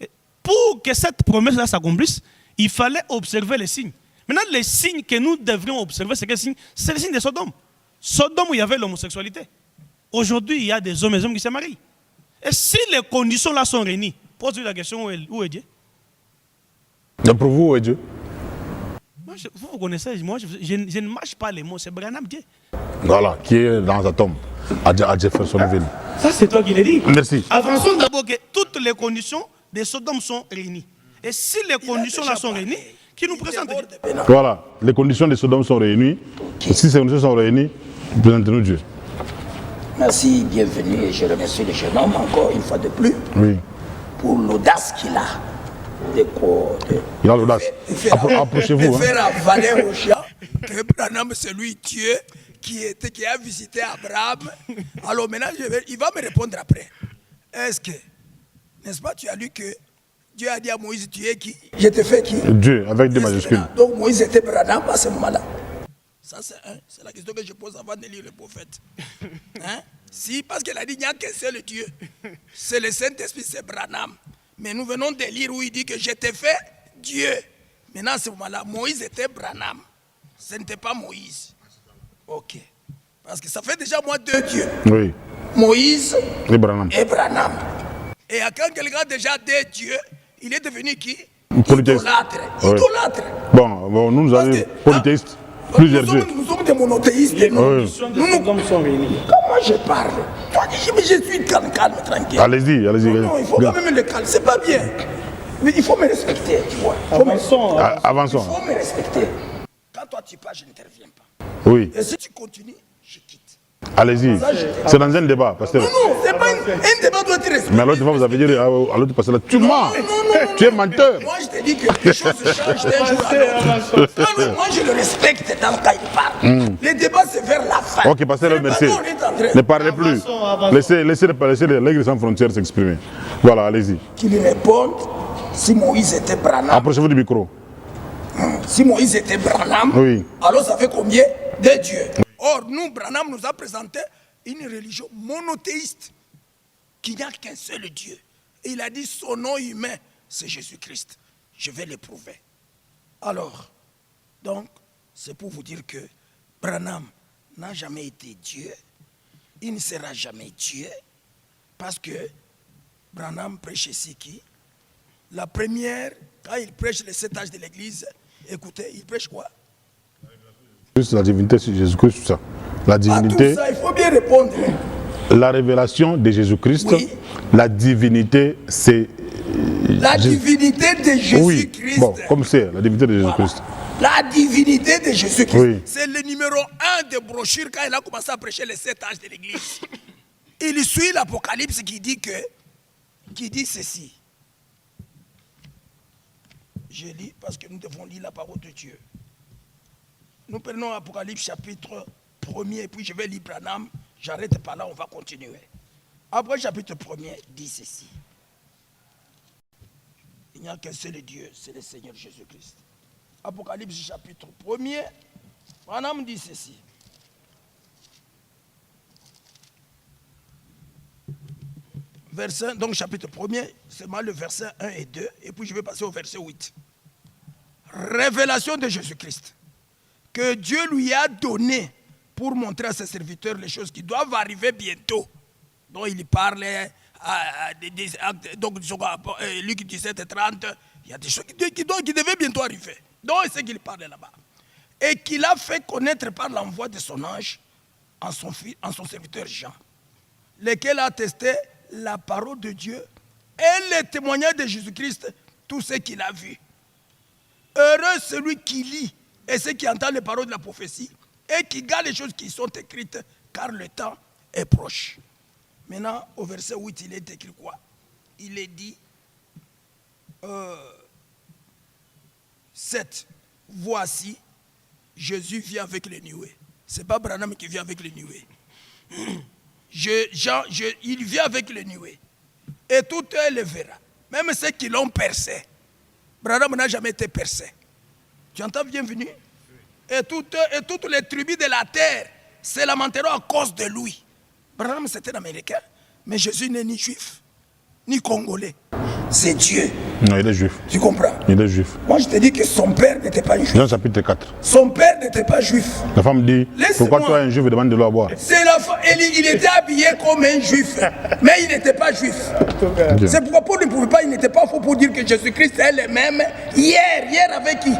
[SPEAKER 4] Et pour que cette promesse-là s'accomplisse, il fallait observer les signes. Maintenant, les signes que nous devrions observer, c'est quel signe? C'est le signe de Sodome. Sodome où il y avait l'homosexualité. Aujourd'hui, il y a des hommes et des hommes qui se marient. Et si les conditions là sont réunies, pose-lui la question, où est Dieu?
[SPEAKER 5] Et pour vous, où est Dieu?
[SPEAKER 4] Vous connaissez, moi je ne mâche pas les mots, c'est Branham Dieu.
[SPEAKER 5] Voilà, qui est dans la tombe, à Jeffersonville.
[SPEAKER 4] Ça c'est toi qui l'as dit.
[SPEAKER 5] Merci.
[SPEAKER 4] Avançons d'abord que toutes les conditions de Sodome sont réunies. Et si les conditions là sont réunies, qui nous présente Dieu?
[SPEAKER 5] Voilà, les conditions de Sodome sont réunies. Et si ces conditions sont réunies, présentez-nous Dieu.
[SPEAKER 3] Merci, bienvenue et je remercie le jeune homme encore une fois de plus pour l'audace qu'il a.
[SPEAKER 5] Il a l'audace. Approchez-vous.
[SPEAKER 3] De faire avaler au chat que Branham, c'est lui Dieu qui a visité Abraham. Alors maintenant, il va me répondre après. Est-ce que, n'est-ce pas, tu as lu que Dieu a dit à Moïse, tu es qui? Je te fais qui?
[SPEAKER 5] Dieu, avec des majuscules.
[SPEAKER 3] Donc Moïse était Branham à ce moment-là. Ça, c'est la question que je pose avant de lire le prophète. Hein? Si, parce qu'elle a dit, il n'y a qu'un seul Dieu. C'est le Saint-Esprit, c'est Branham. Mais nous venons de lire où il dit que je t'ai fait Dieu. Maintenant, à ce moment-là, Moïse était Branham. Ce n'était pas Moïse. Ok. Parce que ça fait déjà moi deux dieux.
[SPEAKER 5] Oui.
[SPEAKER 3] Moïse
[SPEAKER 5] et Branham.
[SPEAKER 3] Et quand quelqu'un a déjà deux dieux, il est devenu qui?
[SPEAKER 5] Polythéiste.
[SPEAKER 3] Idolâtre.
[SPEAKER 5] Bon, nous avons polythéistes. Plusieurs dieux.
[SPEAKER 3] Nous sommes des monothéistes.
[SPEAKER 4] Les conditions de Sodome sont réunies.
[SPEAKER 3] Comment je parle? Toi, je suis calme, tranquille.
[SPEAKER 5] Allez-y.
[SPEAKER 3] Non, il faut quand même le calme, c'est pas bien. Mais il faut me respecter, tu vois.
[SPEAKER 4] Avançons.
[SPEAKER 5] Avançons.
[SPEAKER 3] Il faut me respecter. Quand toi tu pars, je n'interviens pas.
[SPEAKER 5] Oui.
[SPEAKER 3] Et si tu continues, je quitte.
[SPEAKER 5] Allez-y. C'est dans un débat, pasteur.
[SPEAKER 3] Non, non, c'est pas un débat doit être respecté.
[SPEAKER 5] Mais à l'autre fois, vous avez dit à l'autre pasteur, là, tu mens. Tu es menteur.
[SPEAKER 3] Moi, je te dis que les choses changent d'un jour à l'autre. Ah, mais moi, je le respecte dans quand il parle. Les débats, c'est vers la fin.
[SPEAKER 5] Ok, pasteur, merci.
[SPEAKER 3] On est en train
[SPEAKER 5] Ne parlez plus. Laissez l'Église sans frontières s'exprimer. Voilà, allez-y.
[SPEAKER 3] qu'il réponde si Moïse était Branham.
[SPEAKER 5] Approchez-vous du micro.
[SPEAKER 3] Si Moïse était Branham,
[SPEAKER 5] Oui.
[SPEAKER 3] alors ça fait combien de dieux? Or, nous, Branham nous a présenté une religion monothéiste qui n'a qu'un seul Dieu. Et il a dit son nom humain, c'est Jésus-Christ. Je vais l'éprouver. Alors, donc, c'est pour vous dire que Branham n'a jamais été Dieu. Il ne sera jamais Dieu. Parce que Branham prêche ici qui? La première, quand il prêche les 7 âges de l'Église, écoutez, il prêche quoi?
[SPEAKER 5] Juste la divinité de Jésus-Christ, tout ça. La
[SPEAKER 3] À
[SPEAKER 5] divinité,
[SPEAKER 3] tout ça, il faut bien répondre.
[SPEAKER 5] la révélation de Jésus-Christ,
[SPEAKER 3] Oui.
[SPEAKER 5] la divinité, c'est...
[SPEAKER 3] La divinité de
[SPEAKER 5] Oui,
[SPEAKER 3] Jésus-Christ.
[SPEAKER 5] bon, comme c'est la divinité de Jésus-Christ.
[SPEAKER 3] La divinité de Jésus-Christ.
[SPEAKER 5] Oui.
[SPEAKER 3] C'est le numéro 1 des brochures quand il a commencé à prêcher les 7 âges de l'Église. Il suit l'Apocalypse qui dit ceci. Je lis parce que nous devons lire la parole de Dieu. Nous prenons Apocalypse chapitre 1er et puis je vais lire Branham. J'arrête par là, on va continuer. Après chapitre 1er dit ceci. Il n'y a qu'un seul Dieu, c'est le Seigneur Jésus-Christ. Apocalypse chapitre 1er, Branham dit ceci. Verset, donc chapitre 1er, c'est le verset 1 et 2, et puis je vais passer au verset 8. Révélation de Jésus-Christ, que Dieu lui a donné pour montrer à ses serviteurs les choses qui doivent arriver bientôt. Donc il parlait, donc Luc 17 et 30, il y a des choses qui devaient bientôt arriver. Donc c'est qu'il parlait là-bas. Et qu'il a fait connaître par l'envoi de son ange en son serviteur Jean, lequel a attesté la parole de Dieu et le témoignage de Jésus-Christ, tout ce qu'il a vu. Heureux celui qui lit et ceux qui entendent les paroles de la prophétie et qui gardent les choses qui sont écrites, car le temps est proche. Maintenant, au verset 8, il est écrit quoi? Il est dit 7. Voici, Jésus vient avec les nuées. Ce n'est pas Branham qui vient avec les nuées. Il vient avec les nuées. Et tout eux le verra. Même ceux qui l'ont percé. Branham n'a jamais été percé. Tu entends, bienvenue? Et toutes les tribus de la terre se lamenteront à cause de lui. Branham, c'était un Américain. Mais Jésus n'est ni juif, ni congolais. C'est Dieu.
[SPEAKER 5] Non, il est juif.
[SPEAKER 3] Tu comprends?
[SPEAKER 5] Il est juif.
[SPEAKER 3] Moi, je te dis que son père n'était pas juif.
[SPEAKER 5] Jean chapitre 4.
[SPEAKER 3] Son père n'était pas juif.
[SPEAKER 5] La femme dit,
[SPEAKER 3] Laisse-moi.
[SPEAKER 5] pourquoi toi un juif demande de l'eau à boire?
[SPEAKER 3] C'est la femme. Il était habillé comme un juif, mais il n'était pas juif.
[SPEAKER 5] Dieu.
[SPEAKER 3] C'est pourquoi Paul ne pouvait pas, il n'était pas faux pour dire que Jésus-Christ est le même hier. Hier avec qui?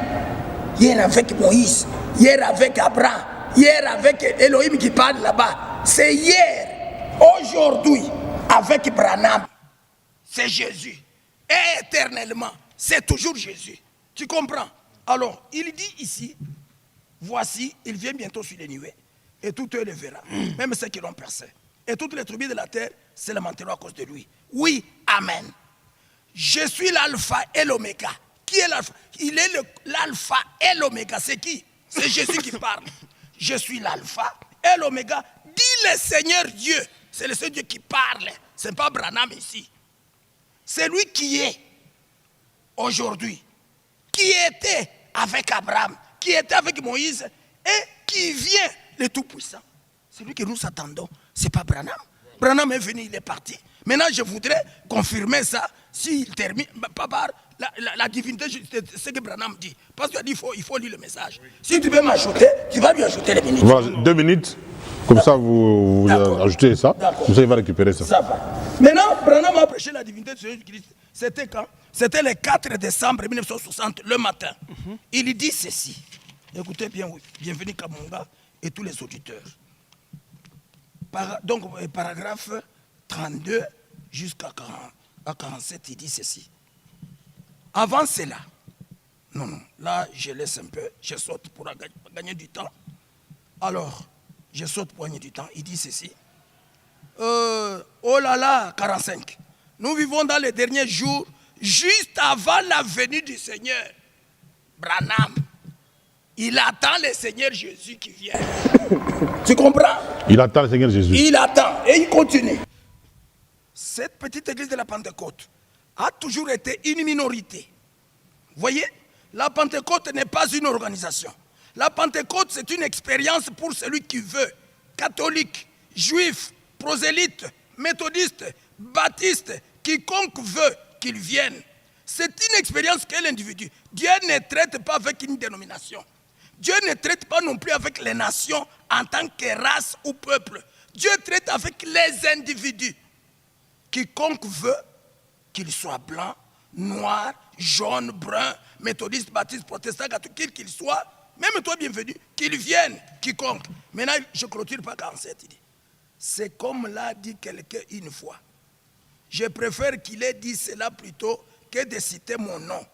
[SPEAKER 3] Hier avec Moïse, hier avec Abraham, hier avec Elohim qui parle là-bas. C'est hier. Aujourd'hui, avec Branham, c'est Jésus. Et éternellement, c'est toujours Jésus. Tu comprends? Alors, il dit ici, voici, il vient bientôt sur les nuées, et tout eux le verra, même ceux qui l'ont percé. Et toutes les tribus de la terre se lamenteront à cause de lui. Oui, amen. Je suis l'alpha et l'oméga. Qui est l'alpha? Il est l'alpha et l'oméga. C'est qui? C'est Jésus qui parle. Je suis l'alpha et l'oméga. Dit le Seigneur Dieu. C'est le Seigneur Dieu qui parle. Ce n'est pas Branham ici. C'est lui qui est aujourd'hui, qui était avec Abraham, qui était avec Moïse et qui vient le Tout-Puissant. C'est lui que nous attendons. Ce n'est pas Branham. Branham est venu, il est parti. Maintenant, je voudrais confirmer ça s'il termine par la divinité, c'est ce que Branham dit. Parce qu'il a dit il faut lire le message. Si tu veux m'ajouter, tu vas lui ajouter les minutes.
[SPEAKER 5] Voilà, 2 minutes. Comme ça, vous ajoutez ça. Comme ça, il va récupérer ça.
[SPEAKER 3] Ça va. Maintenant, Branham a prêché la divinité de Jésus-Christ. C'était quand? C'était le 4 décembre 1960, le matin. Il dit ceci. Écoutez bien, oui. Bienvenue Kamunga et tous les auditeurs. Donc, paragraphe 32 jusqu'à 47, il dit ceci. Avant cela, non, là je laisse un peu, je saute pour gagner du temps. Alors, je saute pour gagner du temps. Il dit ceci. Oh là là, 45. Nous vivons dans les derniers jours, juste avant la venue du Seigneur. Branham, il attend le Seigneur Jésus qui vient. Tu comprends?
[SPEAKER 5] Il attend le Seigneur Jésus.
[SPEAKER 3] Il attend et il continue. Cette petite église de la Pentecôte a toujours été une minorité. Vous voyez, la Pentecôte n'est pas une organisation. La Pentecôte, c'est une expérience pour celui qui veut. Catholique, juif, prosélyte, méthodiste, baptiste, quiconque veut qu'il vienne. C'est une expérience qu'est l'individu. Dieu ne traite pas avec une dénomination. Dieu ne traite pas non plus avec les nations en tant que race ou peuple. Dieu traite avec les individus. Quiconque veut, qu'il soit blanc, noir, jaune, brun, méthodiste, baptiste, protestant, catholique, qu'il soit, même toi bienvenu, qu'il vienne, quiconque. Maintenant, je ne clôture pas 47, il dit. C'est comme l'a dit quelqu'un une fois. Je préfère qu'il ait dit cela plutôt que de citer mon nom.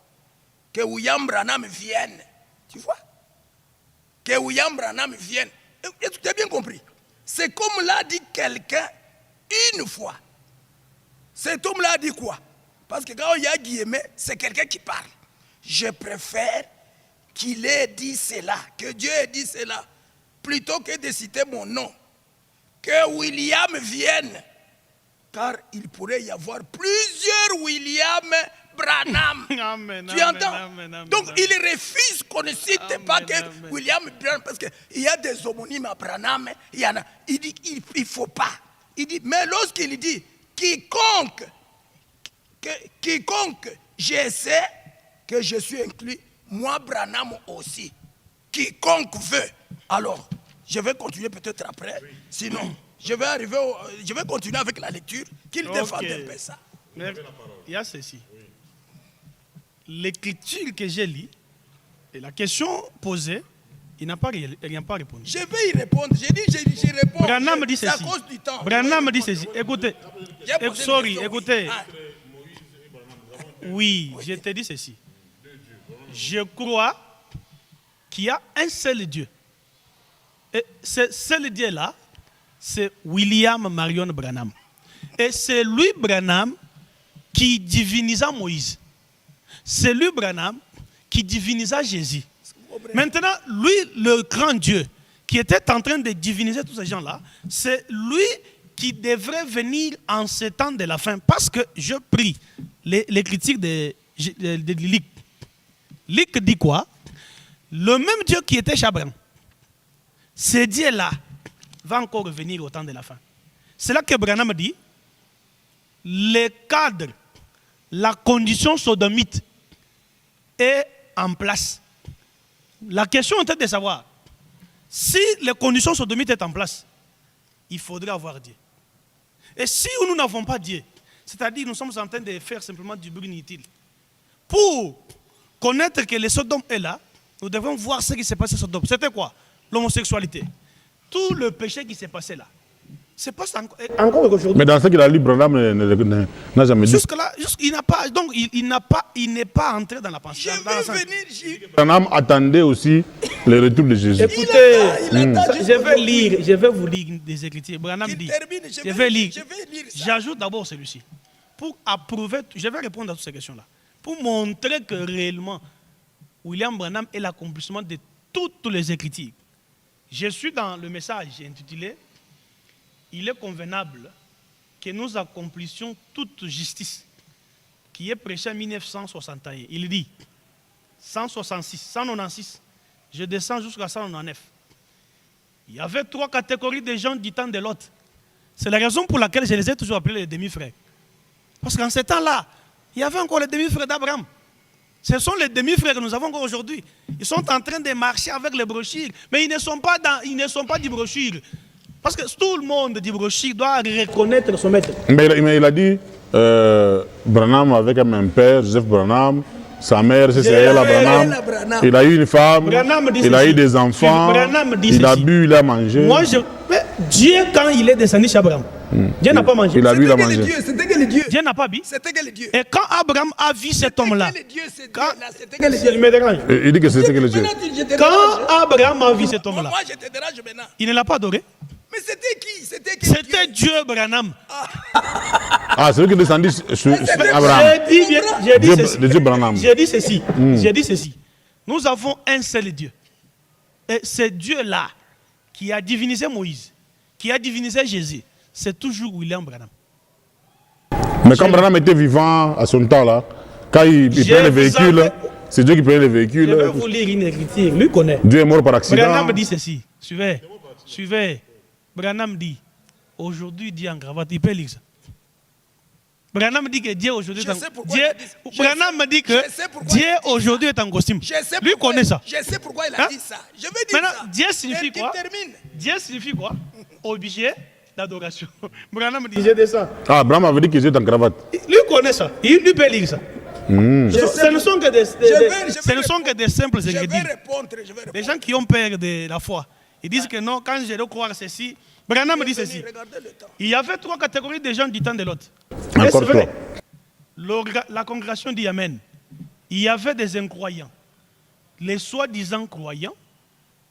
[SPEAKER 3] Que William Branham vienne. Tu vois? Que William Branham vienne. Et tu as bien compris. C'est comme l'a dit quelqu'un une fois. Cet homme-là a dit quoi? Parce que quand il y a guillemets, c'est quelqu'un qui parle. Je préfère qu'il ait dit cela, que Dieu ait dit cela, plutôt que de citer mon nom. Que William vienne. Car il pourrait y avoir plusieurs William Branham.
[SPEAKER 4] Amen,
[SPEAKER 3] tu
[SPEAKER 4] amen,
[SPEAKER 3] entends?
[SPEAKER 4] Amen, amen,
[SPEAKER 3] donc
[SPEAKER 4] amen.
[SPEAKER 3] il refuse qu'on ne cite pas que William Branham, parce qu'il y a des homonymes à Branham, il y en a. Il dit qu'il ne faut pas. Il dit, mais lorsqu'il dit quiconque je sais que je suis inclus, moi Branham aussi. Quiconque veut. Alors, je vais continuer peut-être après. Sinon, je vais continuer avec la lecture, qu'il défende un peu ça.
[SPEAKER 4] Mais il y a ceci. L'écriture que j'ai lue, et la question posée, il n'a pas répondu.
[SPEAKER 3] Je vais y répondre. J'ai dit, j'y réponds.
[SPEAKER 4] Branham dit
[SPEAKER 3] c'est à
[SPEAKER 4] ceci.
[SPEAKER 3] cause du temps.
[SPEAKER 4] Branham dit ceci. Écoutez. Écoutez.
[SPEAKER 3] Ah.
[SPEAKER 4] Oui, je te dis ceci. Je crois qu'il y a un seul Dieu. Et ce seul Dieu-là, c'est William Marion Branham. Et c'est lui, Branham, qui divinisa Moïse. C'est lui, Branham, qui divinisa Jésus. Maintenant, lui, le grand Dieu, qui était en train de diviniser tous ces gens-là, c'est lui qui devrait venir en ce temps de la fin. Parce que je prie les critiques de Lick. Lick dit quoi? Le même Dieu qui était chez Abraham, ce Dieu-là va encore revenir au temps de la fin. C'est là que Branham dit, le cadre, la condition sodomite est en place. La question était de savoir, si les conditions sodomites sont en place, il faudrait avoir Dieu. Et si nous n'avons pas Dieu, c'est-à-dire nous sommes en train de faire simplement du bruit inutile, pour connaître que le Sodome est là, nous devons voir ce qui s'est passé à Sodome. C'était quoi? L'homosexualité. Tout le péché qui s'est passé là. C'est pas ça encore aujourd'hui.
[SPEAKER 5] Mais dans ce qu'il a lu, Branham n'a jamais dit.
[SPEAKER 4] Jusque-là, il n'a pas, donc il n'est pas entré dans la pensée.
[SPEAKER 5] Branham attendait aussi le retour de Jésus.
[SPEAKER 4] Écoutez, je vais vous lire des écritures. Branham dit, je vais lire. J'ajoute d'abord celui-ci. Pour approuver, je vais répondre à toutes ces questions-là. Pour montrer que réellement, William Branham est l'accomplissement de toutes les écritures. Je suis dans le message intitulé « Il est convenable que nous accomplissions toute justice » qui est prêché en 1961. Il dit 196, je descends jusqu'à 199. Il y avait 3 catégories de gens du temps de l'autre. C'est la raison pour laquelle je les ai toujours appelés les demi-frères. Parce qu'en ce temps-là, il y avait encore les demi-frères d'Abraham. Ce sont les demi-frères que nous avons encore aujourd'hui. Ils sont en train de marcher avec les brochures, mais ils ne sont pas des brochures. Parce que tout le monde dit brochure doit reconnaître son maître.
[SPEAKER 5] Mais il a dit, Branham avec un même père, Joseph Branham, sa mère c'est Ella Branham. Il a eu une femme, il a eu des enfants, il a bu, il a mangé.
[SPEAKER 4] Mais Dieu, quand il est descendu chez Abraham, Dieu n'a pas mangé.
[SPEAKER 5] Il a vu, il a
[SPEAKER 3] C'était que les
[SPEAKER 5] mangé.
[SPEAKER 3] dieux, c'était que les dieux.
[SPEAKER 4] Dieu n'a pas bu.
[SPEAKER 3] C'était que les dieux.
[SPEAKER 4] Et quand Abraham a vu cet homme-là,
[SPEAKER 3] C'était que les dieux, ces
[SPEAKER 4] quand,
[SPEAKER 3] dieux-là, c'était que les
[SPEAKER 4] il
[SPEAKER 3] dieux.
[SPEAKER 4] me dérange.
[SPEAKER 5] Il dit que c'était que les dieux.
[SPEAKER 3] Maintenant, je te
[SPEAKER 4] Quand
[SPEAKER 3] dérange.
[SPEAKER 4] Abraham a vu cet homme-là,
[SPEAKER 3] Moi, je te dérange maintenant.
[SPEAKER 4] il ne l'a pas adoré.
[SPEAKER 3] Mais c'était qui? C'était qui?
[SPEAKER 4] C'était Dieu, Branham.
[SPEAKER 5] Ah, c'est lui qui est descendu sur Abraham.
[SPEAKER 4] J'ai dit
[SPEAKER 5] Dieu,
[SPEAKER 4] ceci.
[SPEAKER 5] le Dieu Branham.
[SPEAKER 4] J'ai dit ceci. J'ai dit ceci. Nous avons un seul Dieu. Et ce Dieu-là qui a divinisé Moïse, qui a divinisé Jésus, c'est toujours William Branham.
[SPEAKER 5] Mais quand Branham était vivant à son temps là, quand il prenait les véhicules, c'est Dieu qui prenait les
[SPEAKER 4] Je vais
[SPEAKER 5] véhicules.
[SPEAKER 4] vous lire une écriture. Lui connaît.
[SPEAKER 5] Dieu est mort par accident.
[SPEAKER 4] Branham dit ceci. Suivez. Branham dit, aujourd'hui, Dieu en cravate, il peut lire ça. Branham dit que Dieu aujourd'hui est en costume. Branham dit que Dieu aujourd'hui est en costume. Lui connaît ça.
[SPEAKER 3] Je sais pourquoi il
[SPEAKER 4] Hein?
[SPEAKER 3] a dit ça. Je vais dire
[SPEAKER 4] Maintenant,
[SPEAKER 3] ça.
[SPEAKER 4] Dieu signifie
[SPEAKER 3] Qu'il
[SPEAKER 4] quoi?
[SPEAKER 3] termine.
[SPEAKER 4] Dieu signifie quoi? Objet d'adoration. Branham dit, je descends.
[SPEAKER 5] Ah, Abraham avait dit que Dieu est en cravate.
[SPEAKER 4] Lui connaît ça. Lui peut lire ça. Ce ne sont que ce ne sont que des simples
[SPEAKER 3] Je vais
[SPEAKER 4] ingrédients.
[SPEAKER 3] répondre. Je vais répondre.
[SPEAKER 4] Des gens qui ont peur de la foi. Ils disent que non, quand je dois croire ceci, Branham dit ceci.
[SPEAKER 3] Regardez le temps.
[SPEAKER 4] Il y avait trois catégories de gens du temps de l'autre.
[SPEAKER 5] Encore
[SPEAKER 4] Est-ce vrai?
[SPEAKER 5] trois.
[SPEAKER 4] La congrégation dit Amen. Il y avait des incroyants, les soi-disant croyants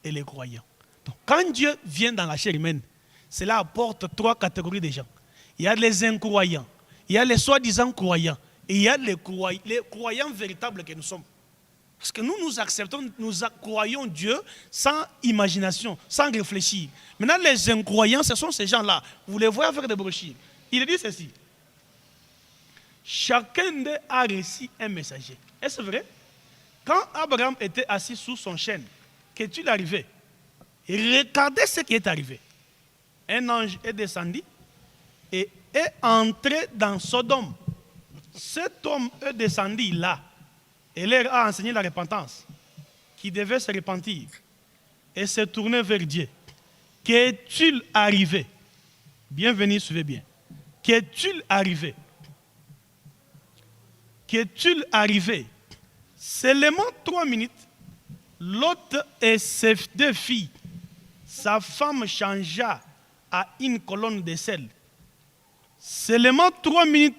[SPEAKER 4] et les croyants. Donc, quand Dieu vient dans la chair humaine, cela apporte trois catégories de gens. Il y a les incroyants, il y a les soi-disant croyants et il y a les croyants véritables que nous sommes. Parce que nous acceptons, nous croyons Dieu sans imagination, sans réfléchir. Maintenant, les incroyants, ce sont ces gens-là. Vous les voyez faire des brochures. Il dit ceci. Chacun d'eux a reçu un messager. Est-ce vrai? Quand Abraham était assis sous son chêne, qu'est-il arrivé? Regardez ce qui est arrivé. Un ange est descendu et est entré dans Sodome. Cet homme est descendu là et leur a enseigné la repentance, qui devait se repentir et se tourner vers Dieu. Qu'est-il arrivé? Bienvenue, suivez bien. Qu'est-il arrivé? Qu'est-il arrivé? Seulement 3 minutes, Lot et ses 2 filles, sa femme changea à une colonne de sel. Seulement 3 minutes,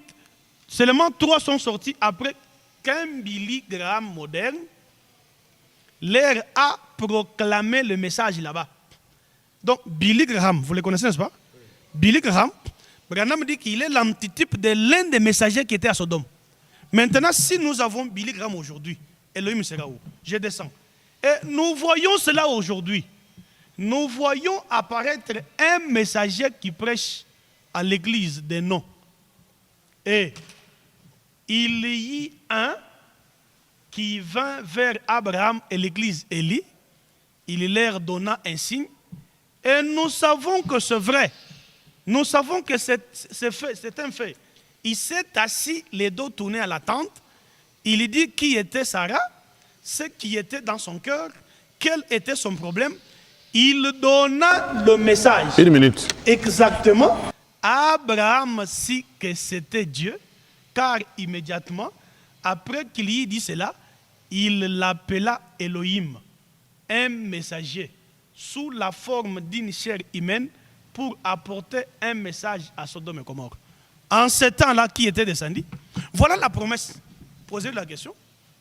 [SPEAKER 4] seulement 3 sont sortis après qu'un Billy Graham moderne leur a proclamé le message là-bas. Donc, Billy Graham, vous le connaissez, n'est-ce pas? Billy Graham, Branham dit qu'il est l'antitype de l'un des messagers qui était à Sodome. Maintenant, si nous avons Billy Graham aujourd'hui, Elohim sera où? Je descends. Et nous voyons cela aujourd'hui. Nous voyons apparaître un messager qui prêche à l'église des noms. Et il y a un qui vint vers Abraham et l'église Élie. Il leur donna un signe. Et nous savons que c'est vrai. Nous savons que c'est un fait. Il s'est assis, les dos tournés à la tente. Il dit qui était Sarah, ce qui était dans son cœur, quel était son problème. Il donna le message.
[SPEAKER 5] 1 minute.
[SPEAKER 4] Exactement. Abraham sut que c'était Dieu, car immédiatement, après qu'il y ait dit cela, il l'appela Elohim, un messager, sous la forme d'une chair humaine, pour apporter un message à Sodome et Gomorrhe. En ce temps-là, qui était descendu? Voilà la promesse. Posez la question.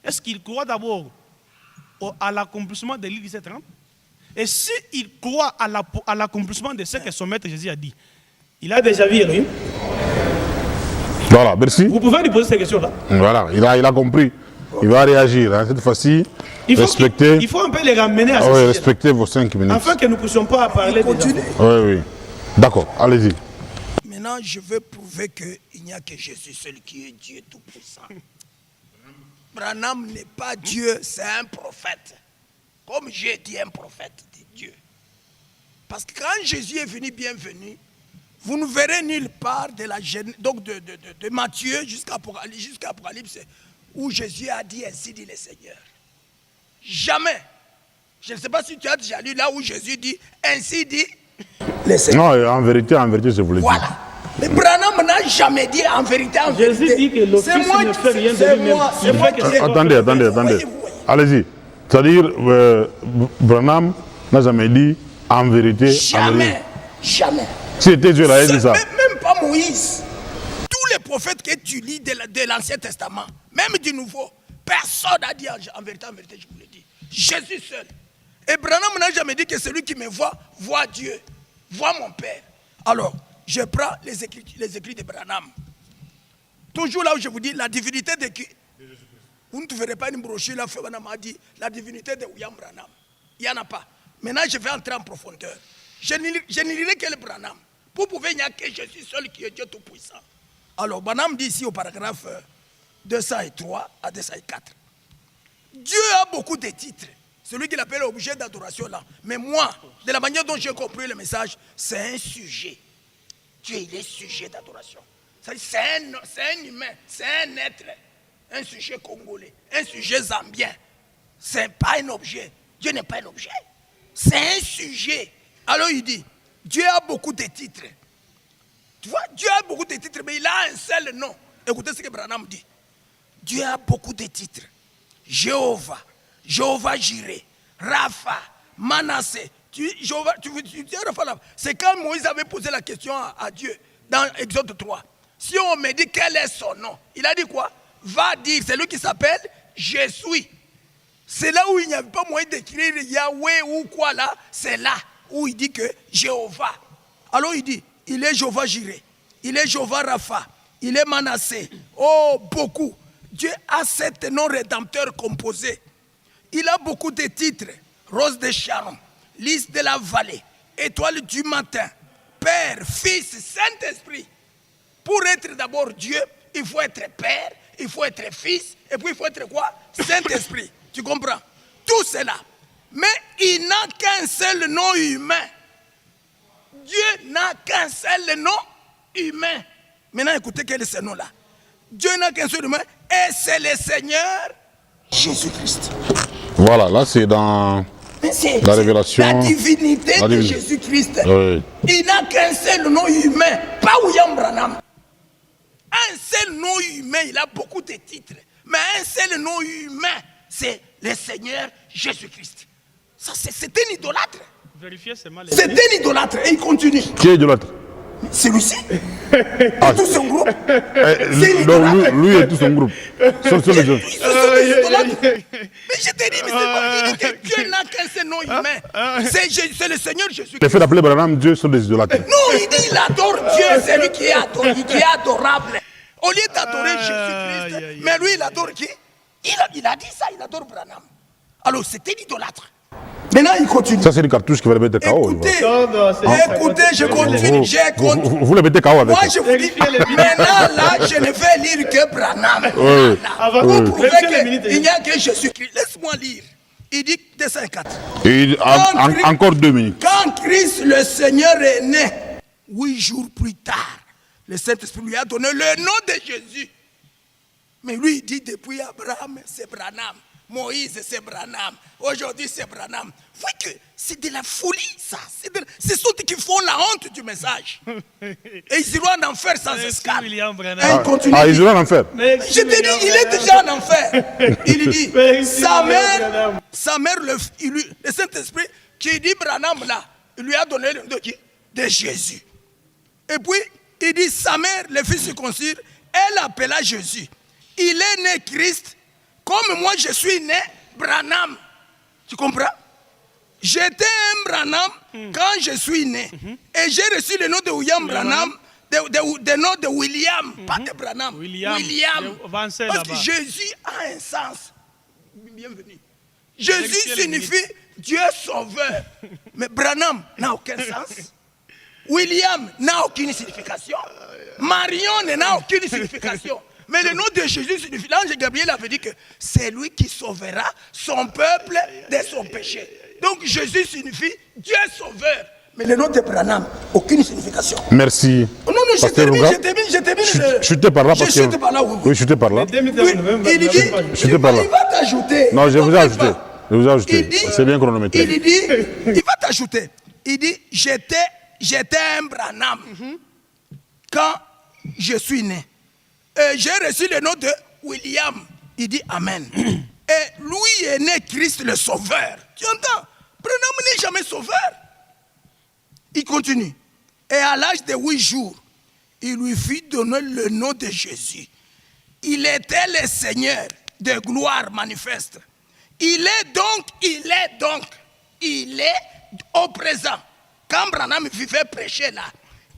[SPEAKER 4] Est-ce qu'il croit d'abord à l'accomplissement de l'île 1730? Et s'il croit à l'accomplissement de ce que son maître Jésus a dit, il a déjà vu Elohim?
[SPEAKER 5] Voilà, merci.
[SPEAKER 4] Vous pouvez lui poser cette question-là.
[SPEAKER 5] Voilà, il a compris. Il va réagir. Hein. Cette fois-ci, respectez.
[SPEAKER 4] Il faut un peu les ramener à
[SPEAKER 5] Ah
[SPEAKER 4] ce
[SPEAKER 5] oui,
[SPEAKER 4] sujet.
[SPEAKER 5] respectez vos 5 minutes.
[SPEAKER 4] Afin que nous ne puissions pas parler de
[SPEAKER 3] Continue.
[SPEAKER 5] Oui, oui. D'accord, allez-y.
[SPEAKER 3] Maintenant, je veux prouver qu'il n'y a que Jésus seul qui est Dieu tout-puissant. Branham n'est pas Dieu, c'est un prophète. Comme j'ai dit, un prophète de Dieu. Parce que quand Jésus est venu, bienvenu, vous ne verrez nulle part de la donc de Matthieu jusqu'à Apocalypse où Jésus a dit ainsi dit le Seigneur. Jamais. Je ne sais pas si tu as déjà lu là où Jésus dit ainsi dit le Seigneur.
[SPEAKER 5] Non, en vérité, je vous l'ai dit.
[SPEAKER 3] Voilà. Mais Branham n'a jamais dit en vérité,
[SPEAKER 4] Jésus dit que le Fils ne fait rien de lui-même.
[SPEAKER 3] C'est moi qui
[SPEAKER 5] Attendez.
[SPEAKER 3] Voyez.
[SPEAKER 5] Allez-y. C'est-à-dire, Branham n'a jamais dit en vérité.
[SPEAKER 3] Jamais.
[SPEAKER 5] Si c'était Dieu, il a dit ça.
[SPEAKER 3] Même Moïse, tous les prophètes que tu lis de l'Ancien Testament, même du Nouveau, personne n'a dit en vérité, je vous le dis. Jésus seul. Et Branham n'a jamais dit que celui qui me voit Dieu, voit mon Père. Alors, je prends les écrits de Branham. Toujours là où je vous dis la divinité de qui? Vous ne trouverez pas une brochure là, Branham a dit la divinité de William Branham. Il n'y en a pas. Maintenant, je vais entrer en profondeur. Je ne lirai que le Branham. Pour prouver qu'il n'y a que Jésus seul qui est Dieu Tout-Puissant. Alors, Branham dit ici au paragraphe 203 à 204. Dieu a beaucoup de titres. Celui qu'il appelle objet d'adoration là. Mais moi, de la manière dont j'ai compris le message, c'est un sujet. Dieu, il est sujet d'adoration. C'est un humain, c'est un être, un sujet congolais, un sujet zambien. Ce n'est pas un objet. Dieu n'est pas un objet. C'est un sujet. Alors il dit, Dieu a beaucoup de titres. Tu vois, Dieu a beaucoup de titres, mais il a un seul nom. Écoutez ce que Branham dit. Dieu a beaucoup de titres. Jéhovah, Jéhovah Jireh, Rapha, Manassé. C'est quand Moïse avait posé la question à Dieu dans Exode 3. Si on me dit quel est son nom, il a dit quoi? Va dire, c'est lui qui s'appelle Je suis. C'est là où il n'y avait pas moyen d'écrire Yahweh ou quoi là. C'est là où il dit que Jéhovah. Alors il dit, il est Jéhovah Jireh, il est Jéhovah Rapha, il est Manassé. Oh, beaucoup. Dieu a 7 noms rédempteurs composés. Il a beaucoup de titres. Rose de Sharon, lys de la vallée, étoile du matin, Père, Fils, Saint-Esprit. Pour être d'abord Dieu, il faut être Père, il faut être Fils, et puis il faut être quoi? Saint-Esprit. Tu comprends? Tout cela. Mais il n'a qu'un seul nom humain. Dieu n'a qu'un seul nom humain. Maintenant, écoutez quel est ce nom-là. Dieu n'a qu'un seul humain, et c'est le Seigneur Jésus-Christ.
[SPEAKER 5] Voilà, là c'est dans la révélation.
[SPEAKER 3] La divinité de Jésus-Christ.
[SPEAKER 5] Oui.
[SPEAKER 3] Il n'a qu'un seul nom humain, pas William Branham. Un seul nom humain, il a beaucoup de titres. Mais un seul nom humain, c'est le Seigneur Jésus-Christ. Ça, c'est un idolâtre.
[SPEAKER 4] Vérifiez, c'est mal.
[SPEAKER 3] C'est un idolâtre. Et il continue.
[SPEAKER 5] Qui est idolâtre?
[SPEAKER 3] Celui-ci. Et tout son groupe.
[SPEAKER 5] Donc lui et tout son groupe. Sauf les gens.
[SPEAKER 3] Mais je te dis, mais c'est pas Dieu n'a qu'un seul nom humain. C'est le Seigneur Jésus.
[SPEAKER 5] Le fait d'appeler Branham Dieu sont des idolâtres.
[SPEAKER 3] Non, il dit il adore Dieu, c'est lui qui est adorable. Au lieu d'adorer Jésus-Christ, mais lui il adore qui? Il a dit ça, il adore Branham. Alors c'était l'idolâtre. Maintenant il continue.
[SPEAKER 5] Ça c'est une cartouche qui va le mettre KO.
[SPEAKER 3] Écoutez, je continue.
[SPEAKER 5] Vous le mettez KO avec.
[SPEAKER 3] Moi je vous dis, maintenant là je ne vais lire que Branham. Pour prouver qu'il n'y a que Jésus-Christ. Laisse-moi lire. Il dit 204.
[SPEAKER 5] Encore 2 minutes.
[SPEAKER 3] Quand Christ le Seigneur est né, 8 jours plus tard, le Saint-Esprit lui a donné le nom de Jésus. Mais lui, il dit depuis Abraham, c'est Branham. Moïse, c'est Branham. Aujourd'hui, c'est Branham. Vous voyez que c'est de la folie, ça. C'est ceux qui font la honte du message. Et ils iront en enfer sans escale. Et il continue.
[SPEAKER 5] Ils iront en enfer.
[SPEAKER 3] Je te dis, il est déjà en enfer. Il dit, sa mère, le Saint-Esprit, qui dit Branham là, il lui a donné le nom de qui? De Jésus. Et puis, il dit, sa mère, le fils circoncis, elle appela Jésus. Il est né Christ, comme moi je suis né Branham. Tu comprends? J'étais un Branham quand je suis né. Et j'ai reçu le nom de William Branham, le nom de William, pas de Branham. William. Parce que Jésus a un sens. Bienvenue. Jésus signifie Dieu sauveur. Mais Branham n'a aucun sens. William n'a aucune signification. Marion n'a aucune signification. Mais le nom de Jésus signifie, l'ange Gabriel avait dit que c'est lui qui sauvera son peuple de son péché. Donc Jésus signifie Dieu sauveur. Mais le nom de Branham, aucune signification.
[SPEAKER 5] Merci.
[SPEAKER 3] Non, je termine.
[SPEAKER 5] Chutez par là.
[SPEAKER 3] Je chute par là.
[SPEAKER 5] Oui, chutez par là.
[SPEAKER 3] Il dit,
[SPEAKER 5] chutez par là.
[SPEAKER 3] Il va t'ajouter.
[SPEAKER 5] Non, je vous ai ajouté. C'est bien chronométré.
[SPEAKER 3] Il dit, il va t'ajouter. Il dit, j'étais un Branham quand je suis né. J'ai reçu le nom de William. Il dit Amen. Et lui est né Christ le Sauveur. Tu entends? Branham n'est jamais sauveur. Il continue. Et à l'âge de 8 jours, il lui fit donner le nom de Jésus. Il était le Seigneur de gloire manifeste. Il est au présent. Quand Branham vivait prêcher là,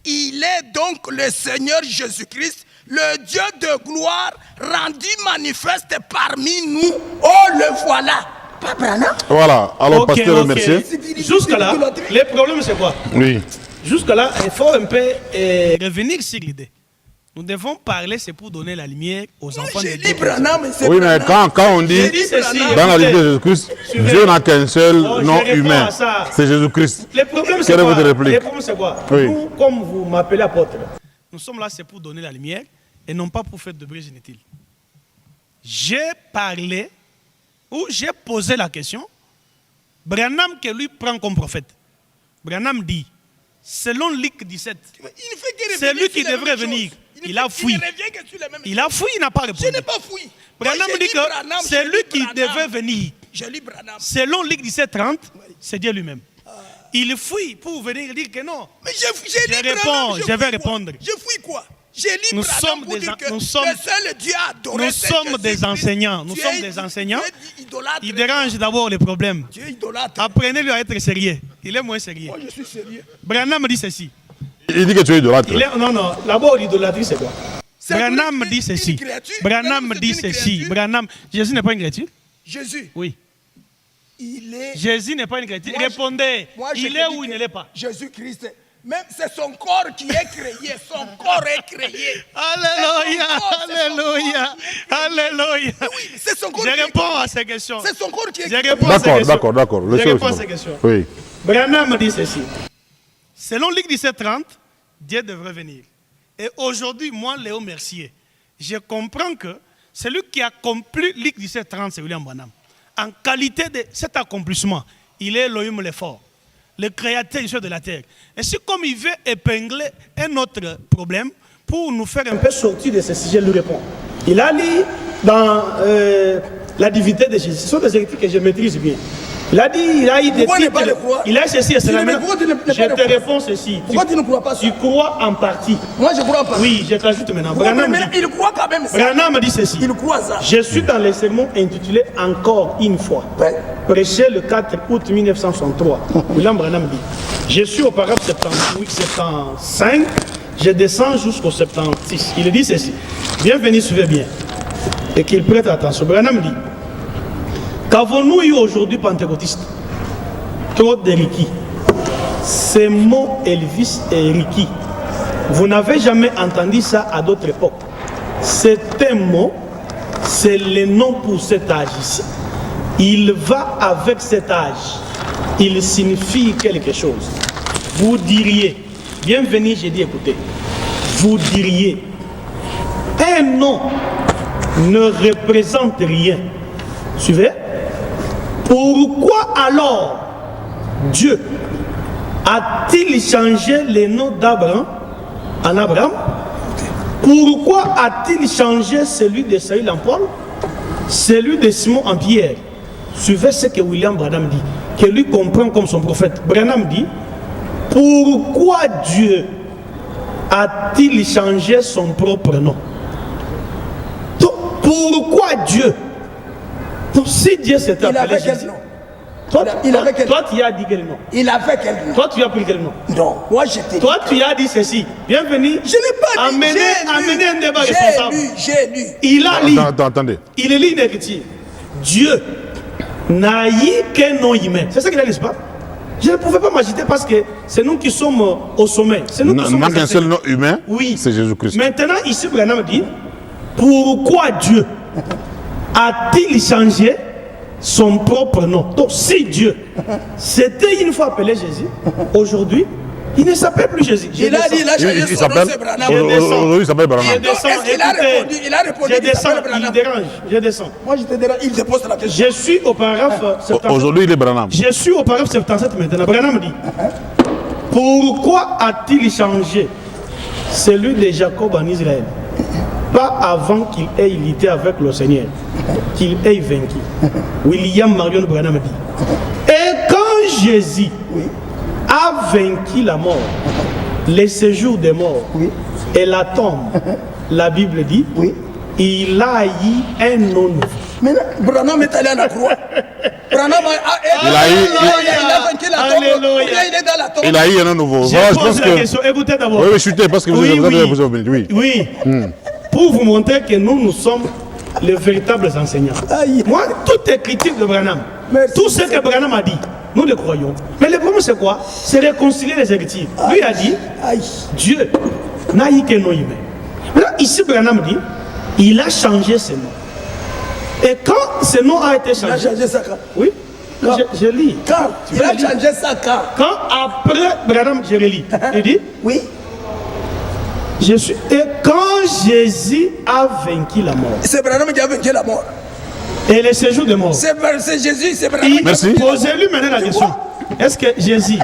[SPEAKER 3] il est donc le Seigneur Jésus-Christ, le Dieu de gloire rendu manifeste parmi nous. Oh, le voilà. Pas Branham.
[SPEAKER 5] Voilà, alors pasteur, merci.
[SPEAKER 4] Jusqu'à là, le problème c'est quoi?
[SPEAKER 5] Oui.
[SPEAKER 4] Jusqu'à là, il faut un peu revenir sur l'idée. Nous devons parler, c'est pour donner la lumière aux enfants de Dieu.
[SPEAKER 5] Oui, mais quand on dit dans la Bible de Jésus-Christ, Dieu n'a qu'un seul nom humain, c'est Jésus-Christ.
[SPEAKER 4] Le problème c'est quoi? Le problème c'est quoi?
[SPEAKER 5] Oui.
[SPEAKER 4] Nous, comme vous m'appelez apôtre, nous sommes là, c'est pour donner la lumière et non pas pour faire de brise inutile. J'ai parlé, ou j'ai posé la question, Branham que lui prend comme prophète. Branham dit, selon Luc 17, c'est lui qui devrait venir. Il a fui. Il a fui, il n'a pas répondu.
[SPEAKER 3] Je n'ai pas fui.
[SPEAKER 4] Branham dit que c'est lui qui devait venir. Selon Luc 17:30, c'est Dieu lui-même. Il fuit pour venir dire que non.
[SPEAKER 3] Mais je
[SPEAKER 4] vais répondre.
[SPEAKER 3] Je fuis quoi? J'ai lu
[SPEAKER 4] Nous
[SPEAKER 3] Branham
[SPEAKER 4] sommes
[SPEAKER 3] pour
[SPEAKER 4] des
[SPEAKER 3] dire que
[SPEAKER 4] nous sommes,
[SPEAKER 3] le seul Dieu adoré,
[SPEAKER 4] nous sommes des enseignants. Nous sommes des enseignants. Il dérange d'abord les problèmes. Apprenez-lui à être sérieux. Il est moins sérieux.
[SPEAKER 3] Moi, je suis sérieux.
[SPEAKER 4] Branham dit ceci.
[SPEAKER 5] Il dit que tu es idolâtre.
[SPEAKER 4] Non. D'abord, l'idolâtrie, c'est quoi? Branham dit ceci. Branham dit ceci. Jésus n'est pas une créature?
[SPEAKER 3] Jésus.
[SPEAKER 4] Oui.
[SPEAKER 3] Jésus
[SPEAKER 4] n'est pas une créature. Répondez. Il est ou il ne l'est pas?
[SPEAKER 3] Jésus-Christ. Même c'est son corps qui est créé. Son corps est créé.
[SPEAKER 4] Alléluia. Alléluia. Alléluia.
[SPEAKER 3] Oui, c'est son corps.
[SPEAKER 4] Je réponds à ces questions.
[SPEAKER 3] C'est son corps qui est créé.
[SPEAKER 5] D'accord.
[SPEAKER 4] Je réponds à ces questions.
[SPEAKER 5] Oui.
[SPEAKER 4] Branham dit ceci. Selon Luc 17:30, Dieu devrait venir. Et aujourd'hui, moi, Léo Mercier, je comprends que celui qui a accompli Luc 17:30, c'est William Branham. En qualité de cet accomplissement, il est Elohim le fort, le créateur du ciel de la terre. Ainsi comme il veut épingler un autre problème pour nous faire un peu sortir de ce sujet, il lui répond. Il a dit dans la divinité de Jésus, ce sont des écrits que je maîtrise bien. Il a dit, il a eu des titres, il a ceci et cela. Je te réponds ceci.
[SPEAKER 3] Pourquoi tu ne crois pas ça?
[SPEAKER 4] Tu crois en partie.
[SPEAKER 3] Moi, je crois pas.
[SPEAKER 4] Oui, je t'ajoute maintenant.
[SPEAKER 3] Il croit quand même ça.
[SPEAKER 4] Branham dit ceci.
[SPEAKER 3] Il croit ça.
[SPEAKER 4] Je suis dans les sermons intitulés Encore une fois.
[SPEAKER 3] Ouais.
[SPEAKER 4] Prêché le 4 août 1963. William Branham dit. Je suis au paragraphe 75. Je descends jusqu'au 76. Il dit ceci. Bienvenue, suivez bien. Et qu'il prête attention. Branham dit. Qu'avons-nous eu aujourd'hui pentecôtistes? Trop de Ricky. Ces mots Elvis et Ricky, vous n'avez jamais entendu ça à d'autres époques. C'est un mot, c'est le nom pour cet âge ici. Il va avec cet âge. Il signifie quelque chose. Vous diriez, bienvenue, j'ai dit écoutez, vous diriez, un nom ne représente rien. Suivez? Pourquoi alors Dieu a-t-il changé le nom d'Abraham en Abraham? Pourquoi a-t-il changé celui de Saül en Paul? Celui de Simon en Pierre? Suivez ce que William Branham dit, que lui comprend comme son prophète. Branham dit, pourquoi Dieu a-t-il changé son propre nom? Donc, pourquoi Dieu? Donc, si Dieu s'était appelé Jésus, toi, tu as dit quel nom?
[SPEAKER 3] Il avait quel nom?
[SPEAKER 4] Toi, tu as pris quel nom?
[SPEAKER 3] Non, moi j'étais.
[SPEAKER 4] Toi, tu as dit ceci. Bienvenue.
[SPEAKER 3] Je n'ai pas dit.
[SPEAKER 4] Amenez un débat responsable.
[SPEAKER 3] J'ai lu.
[SPEAKER 4] Il a lu.
[SPEAKER 5] Attendez.
[SPEAKER 4] Il lit une écriture. Dieu n'a eu qu'un nom humain. C'est ça qu'il a, n'est-ce pas? Je ne pouvais pas m'agiter parce que c'est nous qui sommes au sommet. C'est nous qui sommes.
[SPEAKER 5] Il manque un seul nom humain.
[SPEAKER 4] Oui.
[SPEAKER 5] C'est Jésus-Christ.
[SPEAKER 4] Maintenant, ici, Branham dit pourquoi Dieu a-t-il changé son propre nom? Donc, si Dieu s'était une fois appelé Jésus, aujourd'hui, il ne s'appelle plus Jésus.
[SPEAKER 3] Il a dit, il a changé son nom, c'est Branham.
[SPEAKER 5] Aujourd'hui, il s'appelle Branham.
[SPEAKER 4] Je descends,
[SPEAKER 3] il a répondu,
[SPEAKER 4] je descends, il dérange, je descends.
[SPEAKER 3] Moi, je te dérange, il te pose la question.
[SPEAKER 4] Je suis au paragraphe 77.
[SPEAKER 5] Aujourd'hui, il est Branham.
[SPEAKER 4] Je suis au paragraphe 77 maintenant. Branham dit, pourquoi a-t-il changé celui de Jacob en Israël? Pas avant qu'il ait lutté avec le Seigneur, qu'il ait vaincu. William Marion Branham dit. Et quand Jésus a vaincu la mort, les séjours des morts, Et la tombe, la Bible dit,
[SPEAKER 3] Oui.
[SPEAKER 4] il a eu un nom nouveau.
[SPEAKER 3] Maintenant, Branham est allé à la croix. Branham
[SPEAKER 5] Il a
[SPEAKER 3] vaincu la tombe.
[SPEAKER 4] Alléluia.
[SPEAKER 3] Il est dans la tombe.
[SPEAKER 5] Il a eu un nom nouveau.
[SPEAKER 4] Je
[SPEAKER 5] Voilà, je
[SPEAKER 4] pose
[SPEAKER 5] pense
[SPEAKER 4] la
[SPEAKER 5] que...
[SPEAKER 4] question. Écoutez d'abord.
[SPEAKER 5] Oui, chutez, parce que vous avez posé une minute. Oui.
[SPEAKER 4] Oui. Pour vous montrer que nous sommes les véritables enseignants.
[SPEAKER 3] Aïe.
[SPEAKER 4] Moi, tout est critique de Branham.
[SPEAKER 3] Merci.
[SPEAKER 4] Tout ce que Branham a dit, nous le croyons. Mais le problème, c'est quoi? C'est réconcilier les héritiers. Lui a dit,
[SPEAKER 3] Aïe.
[SPEAKER 4] Dieu n'a eu qu'un nom humain. Maintenant, ici, Branham dit, il a changé ses noms. Et quand ce nom a été
[SPEAKER 3] Il a
[SPEAKER 4] changé,
[SPEAKER 3] changé ça quand?
[SPEAKER 4] oui, je lis.
[SPEAKER 3] Quand? Il a changé ça quand?
[SPEAKER 4] Quand après Branham, je relis, il dit,
[SPEAKER 3] Oui.
[SPEAKER 4] et quand Jésus a vaincu la mort
[SPEAKER 3] C'est Branham qui a vaincu la mort.
[SPEAKER 4] et le séjour de mort,
[SPEAKER 3] C'est Jésus, c'est Branham.
[SPEAKER 5] Merci.
[SPEAKER 4] Posez-lui maintenant la question. Est-ce que Jésus,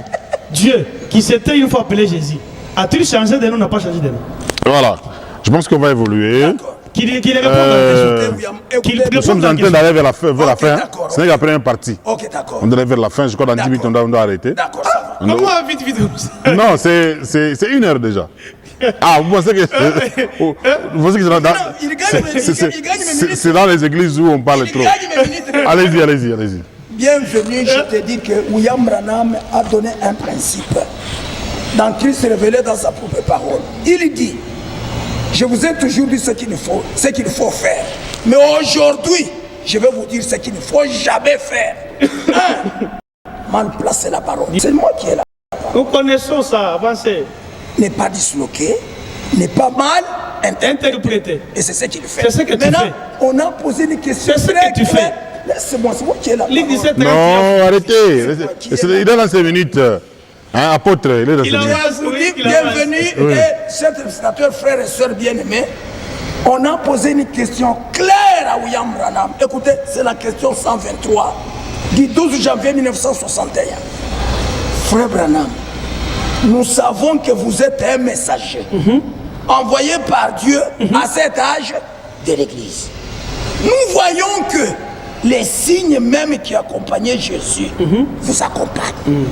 [SPEAKER 4] Dieu, qui s'était une fois appelé Jésus, a-t-il changé de nom ou n'a pas changé de nom?
[SPEAKER 5] Voilà. Je pense qu'on va évoluer.
[SPEAKER 4] Qu'il répond à la question. Qu'il
[SPEAKER 5] Nous sommes
[SPEAKER 4] réponde à
[SPEAKER 5] en
[SPEAKER 4] la
[SPEAKER 5] train
[SPEAKER 4] question.
[SPEAKER 5] d'aller vers la fin.
[SPEAKER 3] Ok, d'accord.
[SPEAKER 5] Ce n'est qu'après un parti.
[SPEAKER 3] Ok, d'accord.
[SPEAKER 5] On doit aller vers la fin. Je crois que dans 10 minutes, on doit arrêter.
[SPEAKER 3] D'accord, ça va.
[SPEAKER 4] Comment vite, vite comme ça?
[SPEAKER 5] Non, c'est 1 heure déjà. Ah, vous pensez que vous pensez que c'est dans...
[SPEAKER 3] il gagne mes minutes.
[SPEAKER 5] C'est dans les églises où on parle
[SPEAKER 3] Il
[SPEAKER 5] trop.
[SPEAKER 3] gagne mes minutes.
[SPEAKER 5] Allez-y.
[SPEAKER 3] Bienvenue, je te dis que William Branham a donné un principe. Dans Christ révélé dans sa propre parole. Il dit, je vous ai toujours dit ce qu'il faut faire. Mais aujourd'hui, je vais vous dire ce qu'il ne faut jamais faire. Mal placer la parole. C'est moi qui ai la
[SPEAKER 4] Nous connaissons ça, avancez.
[SPEAKER 3] n'est pas disloqué, n'est pas mal
[SPEAKER 4] Interprété.
[SPEAKER 3] et c'est ce qu'il fait.
[SPEAKER 4] C'est ce que tu
[SPEAKER 3] Maintenant,
[SPEAKER 4] fais.
[SPEAKER 3] on a posé des questions.
[SPEAKER 4] C'est ce
[SPEAKER 3] très
[SPEAKER 4] que tu
[SPEAKER 3] claires.
[SPEAKER 4] fais.
[SPEAKER 3] Laisse-moi, c'est moi qui ai la
[SPEAKER 4] Ligue
[SPEAKER 3] parole.
[SPEAKER 4] 17,
[SPEAKER 5] Non, arrêtez. Il est dans 5 minutes. Hein, apôtre, il est dans 5
[SPEAKER 4] Il a
[SPEAKER 5] minutes.
[SPEAKER 3] Je vous dis
[SPEAKER 4] il a
[SPEAKER 3] bienvenue
[SPEAKER 5] Oui.
[SPEAKER 3] et chers téléspectateurs, frères et sœurs bien-aimés. On a posé une question claire à William Branham. Écoutez, c'est la question 123 du 12 janvier 1961. Frère Branham, nous savons que vous êtes un messager envoyé par Dieu à cet âge de l'Église. Nous voyons que les signes même qui accompagnaient Jésus vous accompagnent.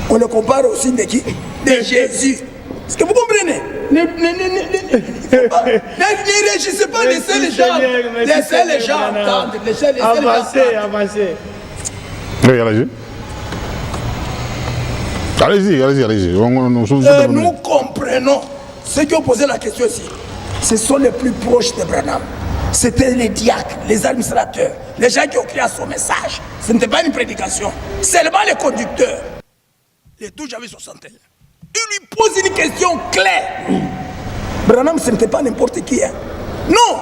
[SPEAKER 3] On le compare au signe de qui? De Jésus. Est-ce que vous comprenez? Ne réagissez pas, laissez les gens. Laissez les gens entendre. Laissez les gens
[SPEAKER 4] Avancez,
[SPEAKER 3] entendre.
[SPEAKER 4] avancez.
[SPEAKER 5] Oui, allez-y. Allez-y.
[SPEAKER 3] Nous comprenons ceux qui ont posé la question ici. Ce sont les plus proches de Branham. C'était les diacres, les administrateurs, les gens qui ont créé son message. Ce n'était pas une prédication. Seulement les conducteurs. Les 12 janvier 61. Il lui pose une question claire. Branham, ce n'était pas n'importe qui. Hein. Non.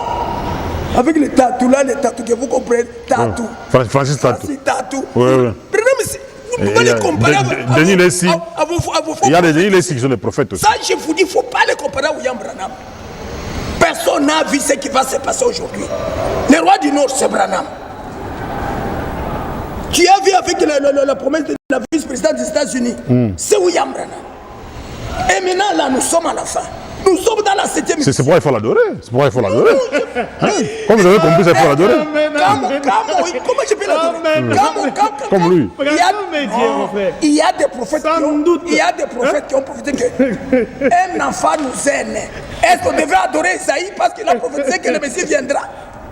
[SPEAKER 3] Avec les tatous là, les tatous que vous comprenez, tatous.
[SPEAKER 5] Francis Tatou.
[SPEAKER 3] Tatous.
[SPEAKER 5] Oui.
[SPEAKER 3] Branham, vous pouvez les comparer
[SPEAKER 5] Denis Leslie.
[SPEAKER 3] à vos
[SPEAKER 5] Il y a des Denis Leslie qui sont des prophètes aussi.
[SPEAKER 3] Ça, je vous dis, il ne faut pas les comparer à William Branham. Personne n'a vu ce qui va se passer aujourd'hui. Le roi du Nord, c'est Branham. Tu as vu avec la promesse de la vice-présidente des États-Unis, c'est William Branham. Et maintenant, là, nous sommes à la fin. Nous sommes dans la 7e.
[SPEAKER 5] C'est pourquoi il faut l'adorer. Hein? Comme vous avez compris, c'est pour l'adorer.
[SPEAKER 3] Comment je peux l'adorer?
[SPEAKER 5] Comme lui.
[SPEAKER 3] Il y a des prophètes qui ont prophétisé qu'un enfant nous est né. Est-ce qu'on devrait adorer Isaïe parce qu'il a prophétisé que le Messie viendra?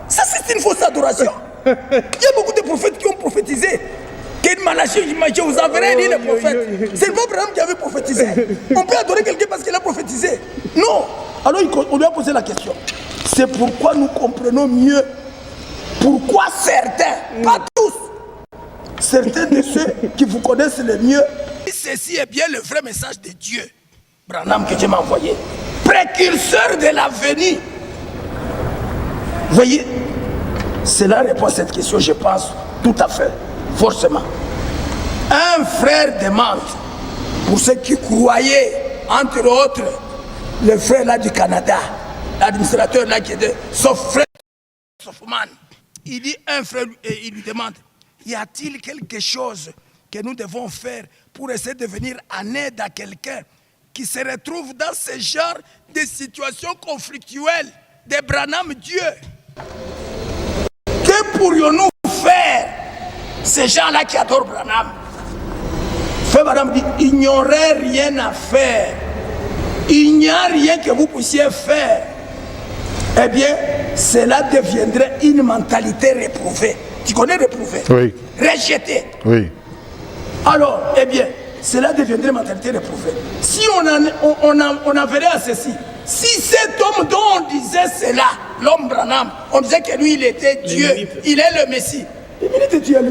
[SPEAKER 3] Ça, c'est une fausse adoration. Il y a beaucoup de prophètes qui ont prophétisé. Quel Malachi, je vous enverrai dire les prophètes. C'est le bon Branham qui avait prophétisé. On peut adorer quelqu'un parce qu'il a prophétisé. Non. Alors on lui a posé la question. C'est pourquoi nous comprenons mieux pourquoi certains, pas tous, certains de ceux qui vous connaissent le mieux. Ceci est bien le vrai message de Dieu. Branham que Dieu m'a envoyé. Précurseur de l'avenir. Vous voyez, cela répond à cette question, je pense, tout à fait, forcément. Un frère demande, pour ceux qui croyaient, entre autres, le frère là du Canada, l'administrateur là qui était, sauf frère Soffman, il dit un frère et il lui demande, y a-t-il quelque chose que nous devons faire pour essayer de venir en aide à quelqu'un qui se retrouve dans ce genre de situations conflictuelles de Branham Dieu? Que pourrions-nous faire, ces gens-là qui adorent Branham? Frère Branham dit, il n'y aurait rien à faire il n'y a rien que vous puissiez faire, eh bien, cela deviendrait une mentalité réprouvée. Tu connais réprouvée?
[SPEAKER 5] Oui.
[SPEAKER 3] Rejetée.
[SPEAKER 5] Oui.
[SPEAKER 3] Alors, eh bien, cela deviendrait une mentalité réprouvée. Si on en venait à ceci, si cet homme dont on disait cela, l'homme Branham, on disait que lui, il était Dieu, il est le Messie.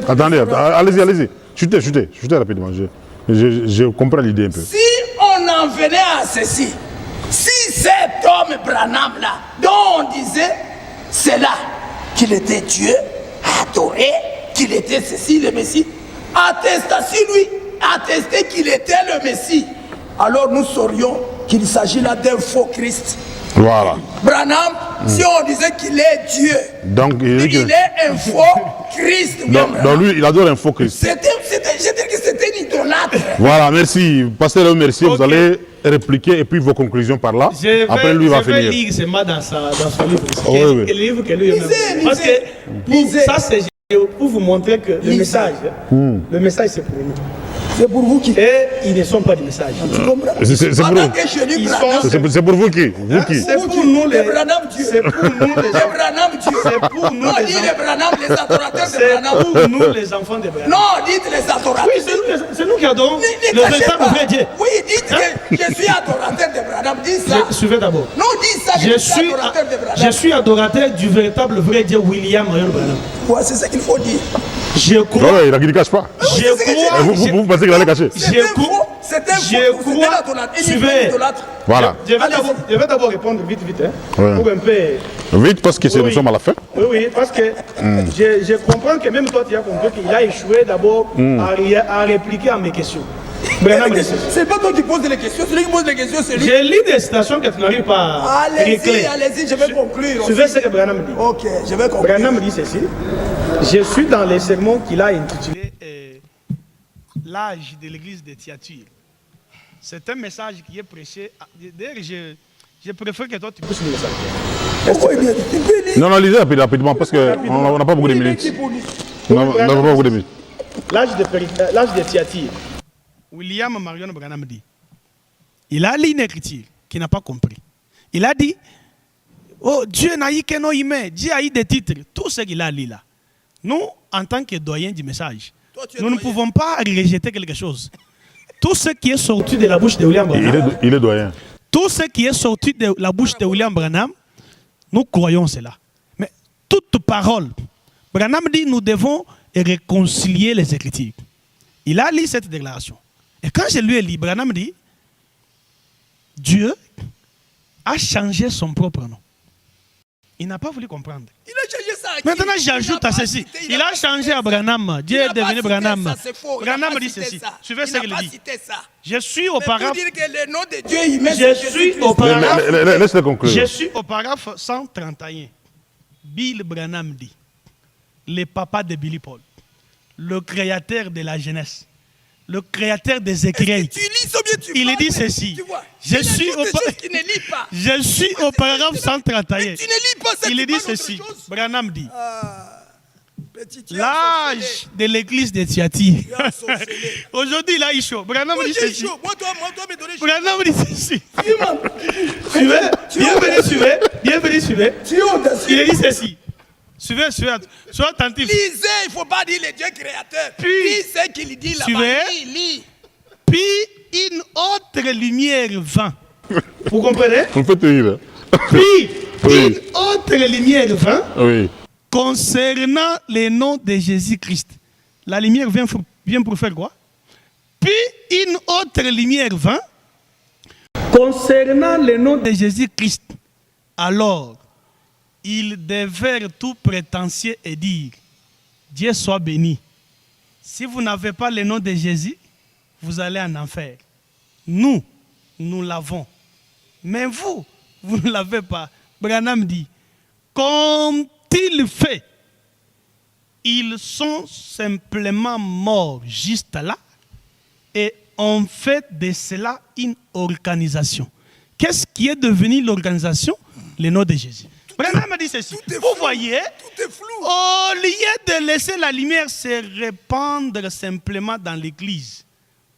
[SPEAKER 5] Attendez, allez-y. Chutez rapidement. Je comprends l'idée un peu.
[SPEAKER 3] Si on en venait à ceci, si cet homme Branham là, dont on disait cela, qu'il était Dieu, adoré, qu'il était ceci, le Messie, attestait qu'il était le Messie, alors nous saurions qu'il s'agit là d'un faux Christ.
[SPEAKER 5] Voilà.
[SPEAKER 3] Branham, si on disait qu'il est Dieu,
[SPEAKER 5] donc il
[SPEAKER 3] est un faux Christ.
[SPEAKER 5] Donc lui, il adore un faux Christ.
[SPEAKER 3] Je dis que c'était une idolâtre.
[SPEAKER 5] Voilà, merci. Pasteur, merci. Okay. Vous allez répliquer et puis vos conclusions par là. Après, lui va finir.
[SPEAKER 4] Je vais lire ce mot dans son livre.
[SPEAKER 5] Oui.
[SPEAKER 4] Le livre que lui Parce que ça, c'est pour vous montrer que le message, c'est pour nous.
[SPEAKER 3] C'est pour vous qui.
[SPEAKER 4] Et ils ne sont pas des messages.
[SPEAKER 5] C'est pour vous. C'est pour vous qui.
[SPEAKER 4] C'est pour nous les
[SPEAKER 3] Branham Dieu.
[SPEAKER 4] C'est pour nous les
[SPEAKER 3] Branham Dieu.
[SPEAKER 4] C'est pour nous
[SPEAKER 3] les Branham, les adorateurs de Branham.
[SPEAKER 4] C'est pour nous les enfants de Branham.
[SPEAKER 3] Non, dites les adorateurs.
[SPEAKER 4] Oui, c'est nous qui adorons le véritable vrai Dieu.
[SPEAKER 3] Oui, dites que je suis adorateur de Branham. Dites ça.
[SPEAKER 4] Suivez d'abord.
[SPEAKER 3] Non, dites ça.
[SPEAKER 4] Je suis adorateur du véritable vrai Dieu William Marion Branham.
[SPEAKER 3] Ouais, c'est ça qu'il faut dire.
[SPEAKER 5] Je crois. Non, il ne cache pas. Vous pensez qu'il allait cacher?
[SPEAKER 3] C'est un faux.
[SPEAKER 4] Suivez.
[SPEAKER 5] Voilà.
[SPEAKER 4] Je vais d'abord répondre vite, hein, pour un peu.
[SPEAKER 5] Vite, parce que nous sommes à la fin.
[SPEAKER 4] Oui, parce que je comprends que même toi, tu as compris qu'il a échoué d'abord à répliquer à mes questions.
[SPEAKER 3] C'est pas toi qui poses les questions, celui qui pose les questions, c'est lui.
[SPEAKER 4] J'ai lu des citations que tu n'arrives pas à
[SPEAKER 3] réclamer. Allez-y, je vais conclure.
[SPEAKER 4] Suivez ce que Branham dit.
[SPEAKER 3] Ok, je vais conclure.
[SPEAKER 4] Branham dit ceci. Je suis dans les sermons qu'il a intitulé L'âge de l'église de Thyatire. C'est un message qui est prêché. D'ailleurs, je préfère que toi tu pousses le message.
[SPEAKER 3] Pourquoi il dit?
[SPEAKER 5] Non, lisez rapidement parce qu'on n'a pas beaucoup de minutes. On n'a pas beaucoup de minutes.
[SPEAKER 4] L'âge de Thyatire. William Marion Branham dit. Il a lu une écriture qu'il n'a pas compris. Il a dit, oh, Dieu n'a eu qu'un nom humain. Dieu a eu des titres. Tout ce qu'il a lu là. Nous, en tant que doyens du message, nous ne pouvons pas rejeter quelque chose. Tout ce qui est sorti de la bouche de William Branham.
[SPEAKER 5] Il est doyen.
[SPEAKER 4] Tout ce qui est sorti de la bouche de William Branham, nous croyons cela. Mais toute parole, Branham dit, nous devons réconcilier les Écritures. Il a lu cette déclaration. Et quand je lui ai lu, Branham dit, Dieu a changé son propre nom. Il n'a pas voulu comprendre.
[SPEAKER 3] Il a changé ça.
[SPEAKER 4] Maintenant, j'ajoute à ceci. Il a changé à Branham. Dieu est devenu Branham. Branham dit ceci. Suivez ce qu'il dit. Je suis au paragraphe.
[SPEAKER 5] Laisse-le conclure.
[SPEAKER 4] Je suis au paragraphe 131. Bill Branham dit, le papa de Billy Paul, le créateur de la jeunesse, le créateur des écrits. Il dit ceci. Je suis au paragraphe 131. Il dit ceci. Branham dit. L'âge de l'église de Thyatire. Aujourd'hui, il a eu chaud. Branham dit ceci. Branham dit ceci. Bienvenue, suivez. Il dit ceci. Suivez, sois attentif.
[SPEAKER 3] Lisez, il ne faut pas dire le Dieu créateur. Puis, ce qu'il dit là-bas.
[SPEAKER 4] Suivez. Puis, une autre lumière vint. Vous comprenez?
[SPEAKER 5] On peut te dire.
[SPEAKER 4] Puis, une autre lumière vint.
[SPEAKER 5] Oui.
[SPEAKER 4] Concernant les noms de Jésus-Christ. La lumière vient pour faire quoi? Puis, une autre lumière vint. Concernant les noms de Jésus-Christ. Alors, ils devinrent tout prétentieux et dire, Dieu soit béni. Si vous n'avez pas le nom de Jésus, vous allez en enfer. Nous l'avons. Mais vous ne l'avez pas. Branham dit, qu'ont-ils fait? Ils sont simplement morts juste là et ont fait de cela une organisation. Qu'est-ce qui est devenu l'organisation? Le nom de Jésus. Branham dit ceci. Vous voyez, au lieu de laisser la lumière se répandre simplement dans l'église,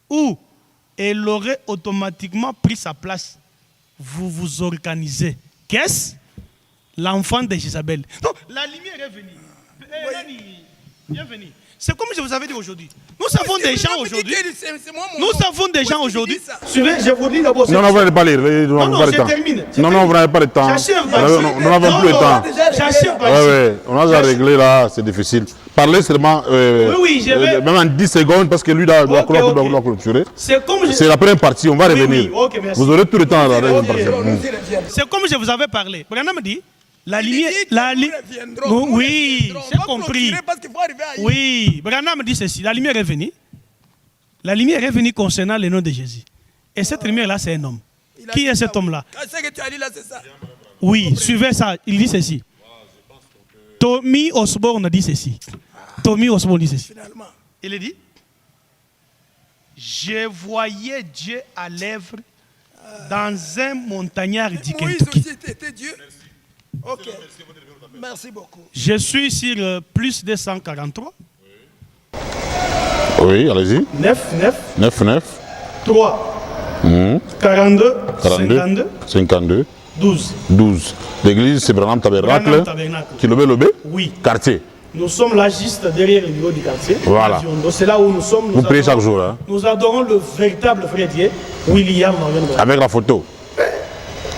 [SPEAKER 4] où elle aurait automatiquement pris sa place, vous vous organisez. Qu'est-ce? L'enfant de Jézabel. Donc, la lumière est venue. Bienvenue. C'est comme je vous avais dit aujourd'hui. Nous avons des gens aujourd'hui. Nous avons des gens aujourd'hui. Suivez, je vous dis d'abord.
[SPEAKER 5] Non, vous n'allez pas lire.
[SPEAKER 4] Non, je termine.
[SPEAKER 5] Non, vous n'avez pas le temps. Nous n'avons plus le temps. On a déjà réglé là, c'est difficile. Parlez seulement,
[SPEAKER 4] oui, je vais...
[SPEAKER 5] même en 10 secondes, parce que lui doit clôturer. C'est la première partie, on va revenir.
[SPEAKER 4] Oui,
[SPEAKER 5] vous aurez tout le temps à la deuxième partie.
[SPEAKER 4] C'est comme je vous avais parlé. Branham dit, la lumière... Oui, j'ai compris. Oui, Branham dit ceci, la lumière est venue. La lumière est venue concernant le nom de Jésus. Et cette lumière-là, c'est un homme. Qui est cet homme-là? Oui, suivez ça, il dit ceci. Tommy Osborne dit ceci. Tommy Osborne dit ceci. Il dit, je voyais Dieu à l'œuvre dans un montagnard du Kentucky.
[SPEAKER 3] Ok. Merci beaucoup.
[SPEAKER 4] Je suis sur plus de 143.
[SPEAKER 5] Oui, allez-y. 9.
[SPEAKER 4] 3. 42.
[SPEAKER 5] 52.
[SPEAKER 4] 12.
[SPEAKER 5] L'église, c'est Branham Tabernacle. Kilobé.
[SPEAKER 4] Oui.
[SPEAKER 5] Quartier.
[SPEAKER 4] Nous sommes là juste derrière le niveau du quartier.
[SPEAKER 5] Voilà.
[SPEAKER 4] C'est là où nous sommes.
[SPEAKER 5] Vous priez chaque jour. Hein?
[SPEAKER 4] Nous adorons le véritable frère Dieu, William Marion.
[SPEAKER 5] Avec la photo.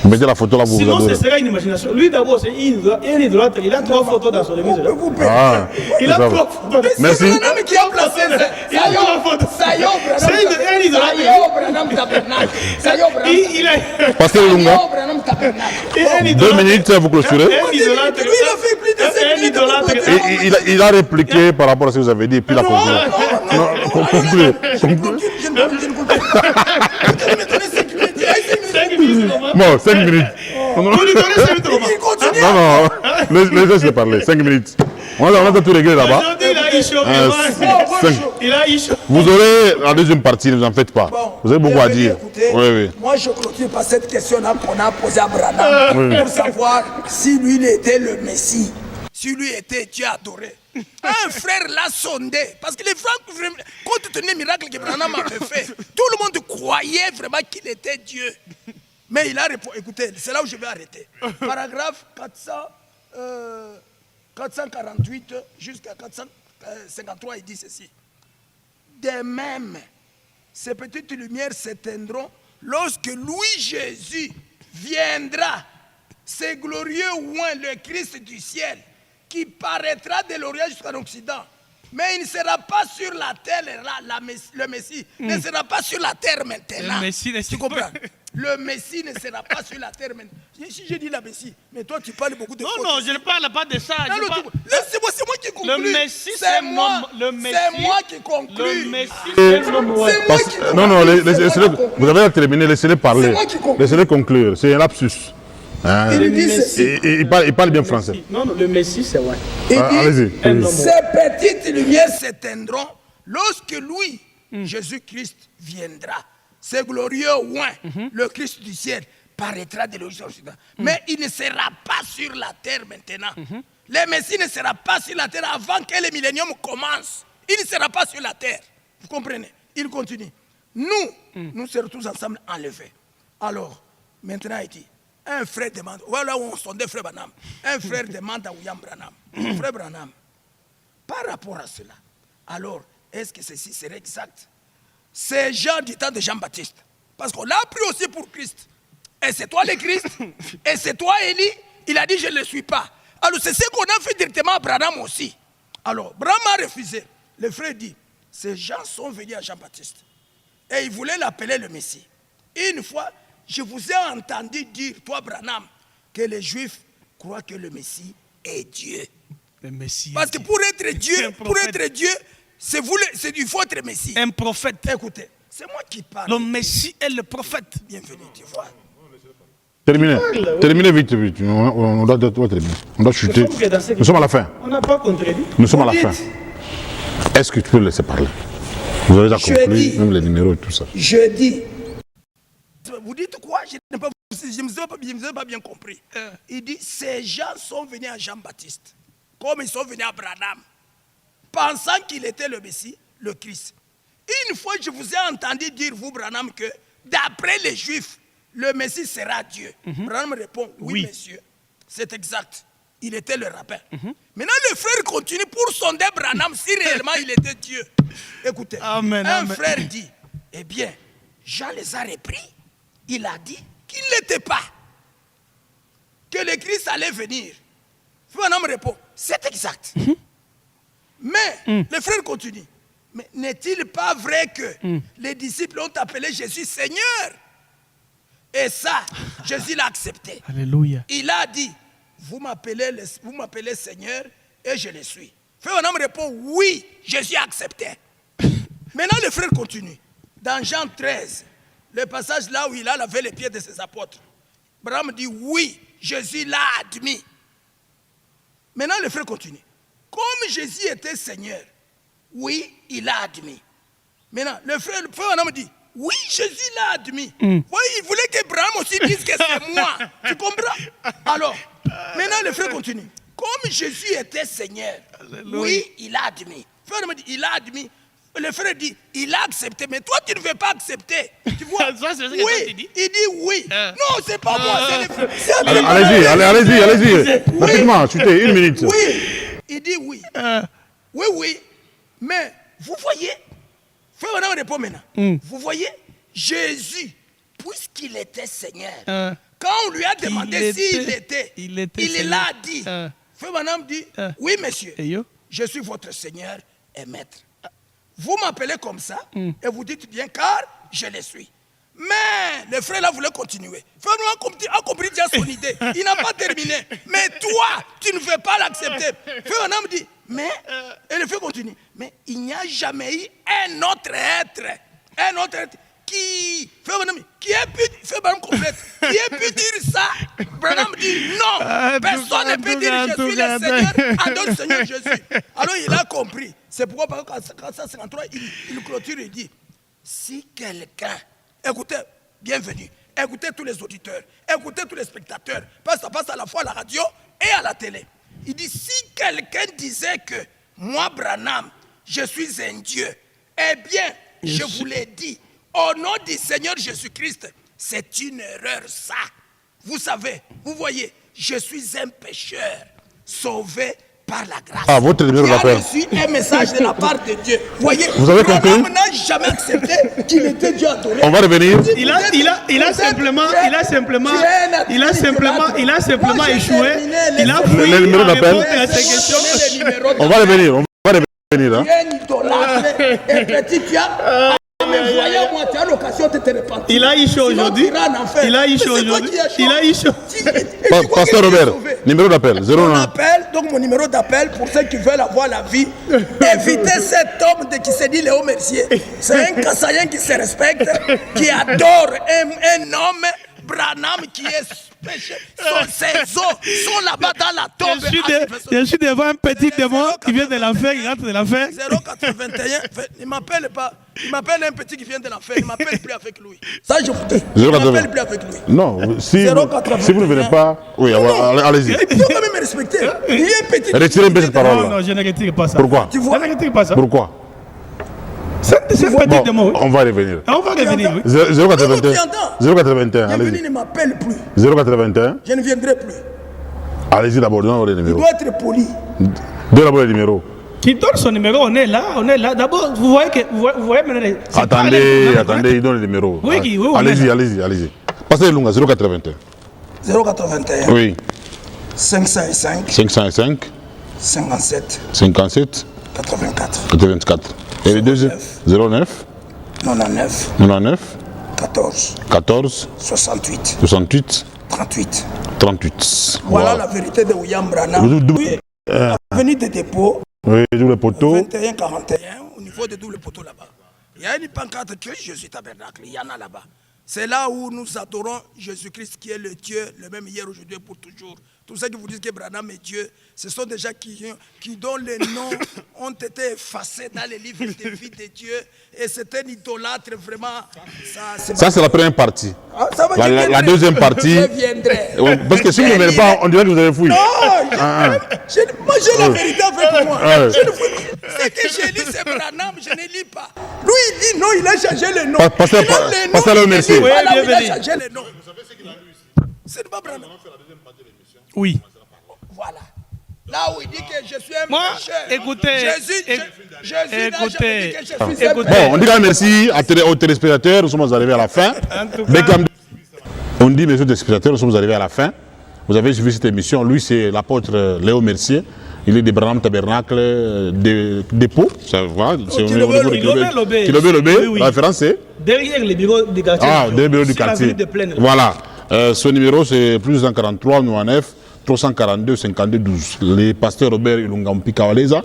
[SPEAKER 5] Vous mettez la photo là, vous
[SPEAKER 4] sinon,
[SPEAKER 5] adorez.
[SPEAKER 4] Ce serait une imagination. Lui d'abord, c'est un idolâtre. Il a 3 photos dans son église.
[SPEAKER 5] Ah,
[SPEAKER 4] il a 3 photos.
[SPEAKER 5] Merci.
[SPEAKER 3] C'est un homme qui a placé
[SPEAKER 4] il a 3 photos. C'est un idolâtre. Il a...
[SPEAKER 5] Pasteur Lunga. 2 minutes, vous clôturez.
[SPEAKER 4] Un idolâtre.
[SPEAKER 5] Il a répliqué par rapport à ce que vous avez dit, et puis la conclusion. Concluez. Bon, 5 minutes. Non, laissez parler. 5 minutes. On a tout réglé là-bas. Vous aurez la deuxième partie, ne vous en faites pas. Vous avez beaucoup à dire.
[SPEAKER 3] Écoutez, moi je clôture par cette question-là qu'on a posée à Branham pour savoir si lui il était le Messie, si lui était Dieu adoré. Un frère l'a sondé, parce que les frères, compte tenu du miracle que Branham avait fait, tout le monde croyait vraiment qu'il était Dieu. Mais il a répondu, écoutez, c'est là où je vais arrêter. Paragraphe 448 jusqu'à 453, il dit ceci. De même, ces petites lumières s'éteindront lorsque Louis Jésus viendra, ce glorieux oint, le Christ du ciel, qui paraîtra de l'Orient jusqu'à l'Occident. Mais il ne sera pas sur la terre, le Messie ne sera pas sur la terre maintenant.
[SPEAKER 4] Le Messie ne
[SPEAKER 3] tu comprends? Le Messie ne sera pas sur la terre maintenant. Si j'ai dit la Messie, mais toi tu parles beaucoup de
[SPEAKER 4] Non, non, je ne parle pas de ça.
[SPEAKER 3] C'est moi qui conclue.
[SPEAKER 4] Le Messie, c'est moi.
[SPEAKER 3] C'est moi qui conclue.
[SPEAKER 4] Le Messie, c'est moi.
[SPEAKER 5] Non, vous avez terminé, laissez-les parler. Laissez-les conclure, c'est un lapsus. Il parle bien français.
[SPEAKER 4] Non, le Messie, c'est vrai.
[SPEAKER 5] Allez-y.
[SPEAKER 3] Ces petites lumières s'éteindront lorsque lui, Jésus-Christ, viendra. Ce glorieux oint, le Christ du ciel, paraîtra de l'horizon. Mais il ne sera pas sur la terre maintenant. Le Messie ne sera pas sur la terre avant que le millénium commence. Il ne sera pas sur la terre. Vous comprenez? Il continue. Nous serons tous ensemble enlevés. Alors, maintenant, il dit, un frère demande, voilà où on sondait frère Branham. Un frère demande à William Branham, frère Branham, par rapport à cela, alors, est-ce que ceci serait exact? C'est Jean du temps de Jean-Baptiste. Parce qu'on l'a pris aussi pour Christ. Et c'est toi le Christ? Et c'est toi Élie? Il a dit, je ne le suis pas. Alors, c'est ce qu'on a fait directement à Branham aussi. Alors, Branham a refusé. Le frère dit, ces gens sont venus à Jean-Baptiste. Et ils voulaient l'appeler le Messie. Une fois, je vous ai entendu dire, toi Branham, que les Juifs croient que le Messie est Dieu.
[SPEAKER 4] Le Messie.
[SPEAKER 3] Parce que pour être Dieu, il faut être Messie.
[SPEAKER 4] Un prophète.
[SPEAKER 3] Écoutez, c'est moi qui parle.
[SPEAKER 4] Le Messie est le prophète.
[SPEAKER 3] Bienvenue, tu vois.
[SPEAKER 5] Terminez vite. On doit terminer. On doit chuter. Nous sommes à la fin.
[SPEAKER 4] On n'a pas contredit.
[SPEAKER 5] Nous sommes à la fin. Est-ce que tu peux le laisser parler? Vous avez déjà compris, même les numéros et tout ça.
[SPEAKER 3] Je dis. Vous dites quoi? Je ne me suis pas bien compris. Il dit, ces gens sont venus à Jean-Baptiste, comme ils sont venus à Branham, pensant qu'il était le Messie, le Christ. Une fois, je vous ai entendu dire, vous, Branham, que d'après les Juifs, le Messie sera Dieu. Branham répond, oui, monsieur, c'est exact. Il était le rabbin. Maintenant, le frère continue pour sonder Branham si réellement il était Dieu. Écoutez, un frère dit, eh bien, Jean les a repris. Il a dit qu'il n'était pas. Que le Christ allait venir. Branham répond, c'est exact. Mais le frère continue. Mais n'est-il pas vrai que les disciples ont appelé Jésus Seigneur? Et ça, Jésus l'a accepté.
[SPEAKER 4] Alléluia.
[SPEAKER 3] Il a dit, vous m'appelez Seigneur et je le suis. Frère Branham répond, oui, Jésus a accepté. Maintenant, le frère continue. Dans Jean 13, le passage là où il a lavé les pieds de ses apôtres, Branham dit, oui, Jésus l'a admis. Maintenant, le frère continue. Comme Jésus était Seigneur, oui, il l'a admis. Maintenant, le frère Branham dit, oui, Jésus l'a admis. Oui, il voulait que Branham aussi dise que c'est moi. Tu comprends? Alors, maintenant le frère continue. Comme Jésus était Seigneur, oui, il a admis. Le frère me dit, il a admis. Le frère dit, il a accepté. Mais toi, tu ne veux pas accepter. Tu vois? Oui, il dit oui. Non, c'est pas moi, c'est le frère.
[SPEAKER 5] Allez-y. Rapidement, chutez, 1 minute.
[SPEAKER 3] Oui, il dit oui. Oui. Mais, vous voyez, frère Branham répond maintenant. Vous voyez, Jésus, puisqu'il était Seigneur, quand on lui a demandé s'il était, il l'a dit. Frère Branham dit, oui monsieur, je suis votre Seigneur et Maître. Vous m'appelez comme ça et vous dites bien car je le suis. Mais le frère là voulait continuer. Frère Branham a compris déjà son idée. Il n'a pas terminé. Mais toi, tu ne veux pas l'accepter. Frère Branham dit, mais, et le frère continue, mais il n'y a jamais eu un autre être qui, frère Branham, qui ait pu, frère Branham complète, qui ait pu dire ça. Branham dit non, personne ne peut dire je suis le Seigneur, adore le Seigneur Jésus. Alors il a compris. C'est pourquoi par exemple, quand 153, il clôture et dit, si quelqu'un, écoutez, bienvenue, écoutez tous les auditeurs, écoutez tous les spectateurs, parce que ça passe à la fois à la radio et à la télé. Il dit, si quelqu'un disait que moi, Branham, je suis un Dieu, eh bien, je vous l'ai dit, au nom du Seigneur Jésus-Christ, c'est une erreur ça. Vous savez, vous voyez, je suis un pécheur, sauvé par la grâce.
[SPEAKER 5] Ah, votre numéro d'appel.
[SPEAKER 3] J'ai reçu un message de la part de Dieu. Voyez,
[SPEAKER 5] vous avez compris?
[SPEAKER 3] Branham n'a jamais accepté qu'il était Dieu adoré.
[SPEAKER 5] On va revenir.
[SPEAKER 4] Il a simplement échoué. Il a fouillé.
[SPEAKER 5] Le numéro d'appel. On va revenir. Hein.
[SPEAKER 3] Tu es un idolâtre et petit tu as. Mais voyons moi, tu as l'occasion de te repentir.
[SPEAKER 4] Il a eu chaud aujourd'hui.
[SPEAKER 5] Pasteur Robert, numéro d'appel, 01.
[SPEAKER 3] Donc mon numéro d'appel pour ceux qui veulent avoir la vie, évitez cet homme qui se dit Léo Mercier. C'est un Kassayen qui se respecte, qui adore un homme, Branham, qui est péché. Ses os sont là-bas dans la tombe.
[SPEAKER 4] Je suis devant un petit démon qui vient de l'enfer, il rentre de l'enfer.
[SPEAKER 3] 081, il ne m'appelle pas. Il m'appelle un petit qui vient de l'enfer, il ne m'appelle plus avec lui. Ça, je vous dis. Il ne m'appelle plus avec lui.
[SPEAKER 5] Non, si vous ne venez pas. Oui, allez-y.
[SPEAKER 3] Il faut quand même me respecter. Il y a un petit.
[SPEAKER 5] Retirez bien cette parole.
[SPEAKER 4] Non, je ne retire pas ça.
[SPEAKER 5] Pourquoi?
[SPEAKER 3] Tu vois?
[SPEAKER 4] Je ne retire pas ça.
[SPEAKER 5] Pourquoi?
[SPEAKER 4] Bon,
[SPEAKER 5] on va revenir.
[SPEAKER 4] On va revenir, oui.
[SPEAKER 5] 081, allez-y.
[SPEAKER 3] Il ne m'appelle plus.
[SPEAKER 5] 081.
[SPEAKER 3] Je ne viendrai plus.
[SPEAKER 5] Allez-y d'abord, donnez les
[SPEAKER 3] Il
[SPEAKER 5] numéros.
[SPEAKER 3] doit être poli.
[SPEAKER 5] Donnez d'abord les numéros.
[SPEAKER 4] Qui donne son numéro, on est là. D'abord, vous voyez maintenant.
[SPEAKER 5] Attendez, il donne les numéros.
[SPEAKER 4] Oui,
[SPEAKER 5] allez-y. Passez Lunga, 081.
[SPEAKER 3] 081.
[SPEAKER 5] Oui.
[SPEAKER 3] 505.
[SPEAKER 5] 505.
[SPEAKER 3] 57.
[SPEAKER 5] 57.
[SPEAKER 3] 84.
[SPEAKER 5] Et les deux 09. 99. 14. 68. 38.
[SPEAKER 3] Voilà la vérité de William Branham. Oui, avenue de dépôt.
[SPEAKER 5] Oui, double poteau.
[SPEAKER 3] 21-41, au niveau de double poteau là-bas. Il y a une pancarte que Jésus tabernacle, il y en a là-bas. C'est là où nous adorons Jésus-Christ qui est le Dieu, le même hier, aujourd'hui et pour toujours. Tous ceux qui vous disent que Branham est Dieu, ce sont des gens qui dont les noms ont été effacés dans les livres de vie de Dieu. Et c'est un idolâtre vraiment.
[SPEAKER 5] Ça c'est la première partie.
[SPEAKER 3] Ah,
[SPEAKER 5] la deuxième partie.
[SPEAKER 3] Je viendrai.
[SPEAKER 5] Parce que si vous ne venez pas, on dirait que vous avez fouillé.
[SPEAKER 3] Non, moi j'ai la vérité avec moi. Ce que j'ai lu, c'est Branham, je ne lis pas. Lui, il dit non, il a changé le nom.
[SPEAKER 5] Pasteur Léo Mercier.
[SPEAKER 3] Il a changé le nom. Ce n'est pas Branham.
[SPEAKER 4] Oui.
[SPEAKER 3] Voilà. Là où il dit que je suis un
[SPEAKER 4] Moi,
[SPEAKER 3] pécheur.
[SPEAKER 4] écoutez,
[SPEAKER 3] Jésus n'a jamais dit que je suis un
[SPEAKER 4] écoutez.
[SPEAKER 3] pécheur.
[SPEAKER 5] Bon, on dit quand même merci aux téléspectateurs, nous sommes arrivés à la fin.
[SPEAKER 4] En tout
[SPEAKER 5] Mais
[SPEAKER 4] cas,
[SPEAKER 5] comme on dit, messieurs les téléspectateurs, nous sommes arrivés à la fin. Vous avez suivi cette émission. Lui, c'est l'apôtre Léo Mercier. Il est de Branham Tabernacle de Pau. C'est
[SPEAKER 4] Kilobé-Lobé.
[SPEAKER 5] La référence, c'est
[SPEAKER 4] derrière les bureaux du quartier.
[SPEAKER 5] Ah, des bureaux du
[SPEAKER 4] Sur la
[SPEAKER 5] quartier.
[SPEAKER 4] ville de Plaine.
[SPEAKER 5] Voilà. Son numéro, c'est plus 143 99 342 52 12. Le pasteur Robert Ilungampi Kawaleza,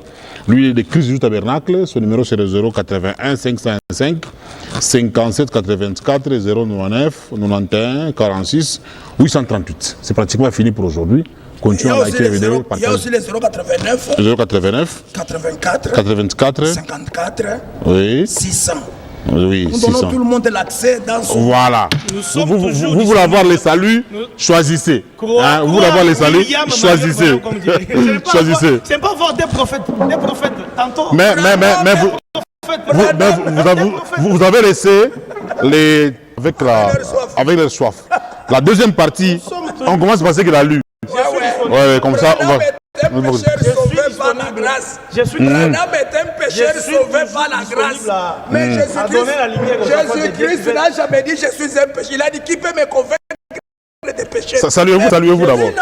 [SPEAKER 5] lui, il est de Christ du Tabernacle. Son numéro, c'est le 081 505 57 84 099 91 46 838. C'est pratiquement fini pour aujourd'hui. Continuons à liker la vidéo.
[SPEAKER 3] Il y a aussi les 089
[SPEAKER 5] 089
[SPEAKER 3] 84
[SPEAKER 5] 84
[SPEAKER 3] 54
[SPEAKER 5] oui
[SPEAKER 3] 600.
[SPEAKER 5] oui
[SPEAKER 3] Nous donnons
[SPEAKER 5] 600.
[SPEAKER 3] tout le monde l'accès dans son...
[SPEAKER 5] Voilà.
[SPEAKER 4] sommes
[SPEAKER 5] Vous
[SPEAKER 4] toujours
[SPEAKER 5] voulez avoir les saluts, choisissez. Hein, vous voulez avoir les saluts, choisissez. Choisissez.
[SPEAKER 4] C'est pas voir des prophètes. Des prophètes. Tantôt.
[SPEAKER 5] Mais vous avez laissé les avec leur soif. La deuxième partie, on commence par ce qu'il a lu. Ouais, comme ça, on va.
[SPEAKER 3] Un pécheur sauvé par la grâce. Branham est un pécheur sauvé par la grâce. Mais Jésus-Christ n'a jamais dit je suis un pécheur. Il a dit qui peut me convaincre des péchés.
[SPEAKER 5] Saluez-vous d'abord.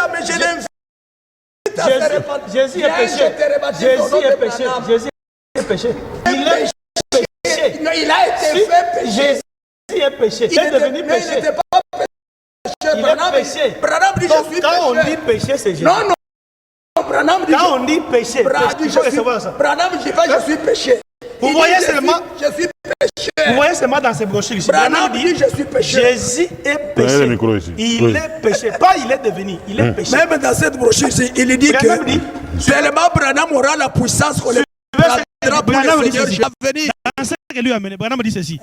[SPEAKER 4] Jésus est péché. Jésus est péché. Jésus est péché. Il est péché.
[SPEAKER 3] Il a été fait péché.
[SPEAKER 4] Jésus est péché. Il est devenu péché.
[SPEAKER 3] Il n'était pas péché.
[SPEAKER 4] Il est péché.
[SPEAKER 3] Branham dit je suis péché.
[SPEAKER 4] Quand on dit péché, c'est Jésus.
[SPEAKER 3] Non. Branham dit
[SPEAKER 4] quand on dit péché,
[SPEAKER 3] Branham dit je suis péché.
[SPEAKER 4] Vous voyez seulement,
[SPEAKER 3] je suis péché.
[SPEAKER 4] Vous voyez seulement dans ces brochures ici.
[SPEAKER 3] Branham dit je suis péché.
[SPEAKER 4] Jésus est péché. Il est péché. Pas il est devenu, il est péché.
[SPEAKER 3] Même dans cette brochure ici, il dit que seulement Branham aura la puissance qu'on le
[SPEAKER 4] Branham dit ceci. Dans ce que lui a amené, Branham dit ceci.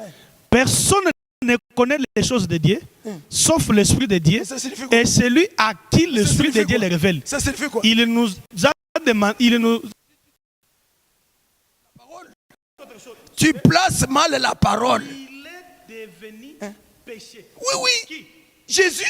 [SPEAKER 4] Personne ne connaît les choses de Dieu, sauf l'Esprit de Dieu, et celui à qui l'Esprit de Dieu les révèle.
[SPEAKER 3] Ça signifie quoi?
[SPEAKER 4] Il nous a demandé,
[SPEAKER 3] Tu places mal la parole.
[SPEAKER 4] Il est devenu péché.
[SPEAKER 3] Oui. Qui? Jésus.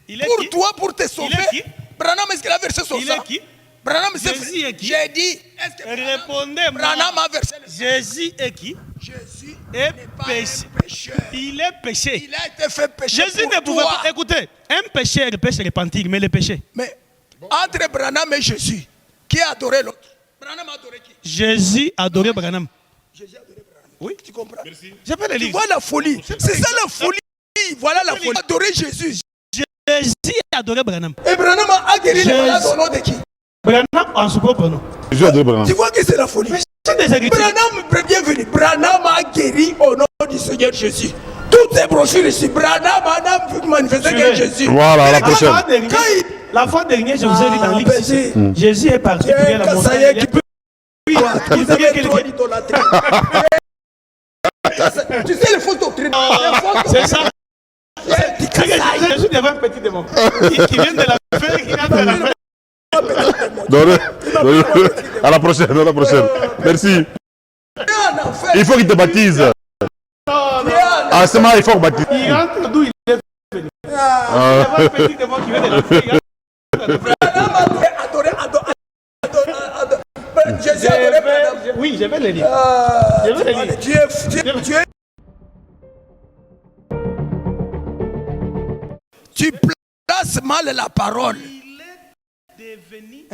[SPEAKER 4] Il est
[SPEAKER 3] pour
[SPEAKER 4] qui?
[SPEAKER 3] toi, pour te sauver.
[SPEAKER 4] Il est qui?
[SPEAKER 3] Branham, est-ce qu'il a versé son sang?
[SPEAKER 4] Il est qui?
[SPEAKER 3] Branham,
[SPEAKER 4] Jésus est qui?
[SPEAKER 3] J'ai dit, est-ce que
[SPEAKER 4] Répondez-moi.
[SPEAKER 3] Branham a versé le sang?
[SPEAKER 4] Jésus est qui?
[SPEAKER 3] Jésus
[SPEAKER 4] est
[SPEAKER 3] n'est pas
[SPEAKER 4] péché.
[SPEAKER 3] un pécheur.
[SPEAKER 4] Il est péché.
[SPEAKER 3] Il a été fait péché.
[SPEAKER 4] Jésus ne pouvait pas. Écoutez, un pécheur peut se repentir, mais le péché.
[SPEAKER 3] Mais entre Branham et Jésus, qui a adoré l'autre? Branham a adoré qui?
[SPEAKER 4] Jésus adorait Branham.
[SPEAKER 3] Jésus a adoré Branham.
[SPEAKER 4] Oui.
[SPEAKER 3] Tu comprends?
[SPEAKER 4] Merci. Je peux le
[SPEAKER 3] Tu
[SPEAKER 4] lire.
[SPEAKER 3] vois la folie. C'est ça la folie. Voilà la folie. Adorer Jésus.
[SPEAKER 4] Jésus adorait Branham.
[SPEAKER 3] Et Branham a guéri les malades au nom de qui?
[SPEAKER 4] Branham en son propre nom.
[SPEAKER 5] Jésus adoré Branham.
[SPEAKER 3] Tu vois que c'est la folie.
[SPEAKER 4] C'est des Écritures.
[SPEAKER 3] Branham, bienvenue. Branham a guéri au nom du Seigneur Jésus. Toutes ces brochures ici, Branham a manifesté que Jésus.
[SPEAKER 5] Voilà, la prochaine.
[SPEAKER 4] La fois dernière, je vous ai dit dans l'Église, Jésus est parti prier la montagne.
[SPEAKER 3] Vous avez trop d'idolâtrie. Tu sais les fausses doctrines.
[SPEAKER 4] C'est ça. Jésus devait un petit démon. Qui vient de la faire, qui vient de la faire.
[SPEAKER 5] À la prochaine. Merci. Il faut qu'il te baptise. Ah, c'est mal, il faut qu'il baptise.
[SPEAKER 4] Il rentre d'où il est venu. Il y a un petit démon qui vient de la faire.
[SPEAKER 3] Jésus a adoré Branham.
[SPEAKER 4] Oui, je vais le lire. Je vais le lire.
[SPEAKER 3] Tu places mal la parole.
[SPEAKER 4] Il est devenu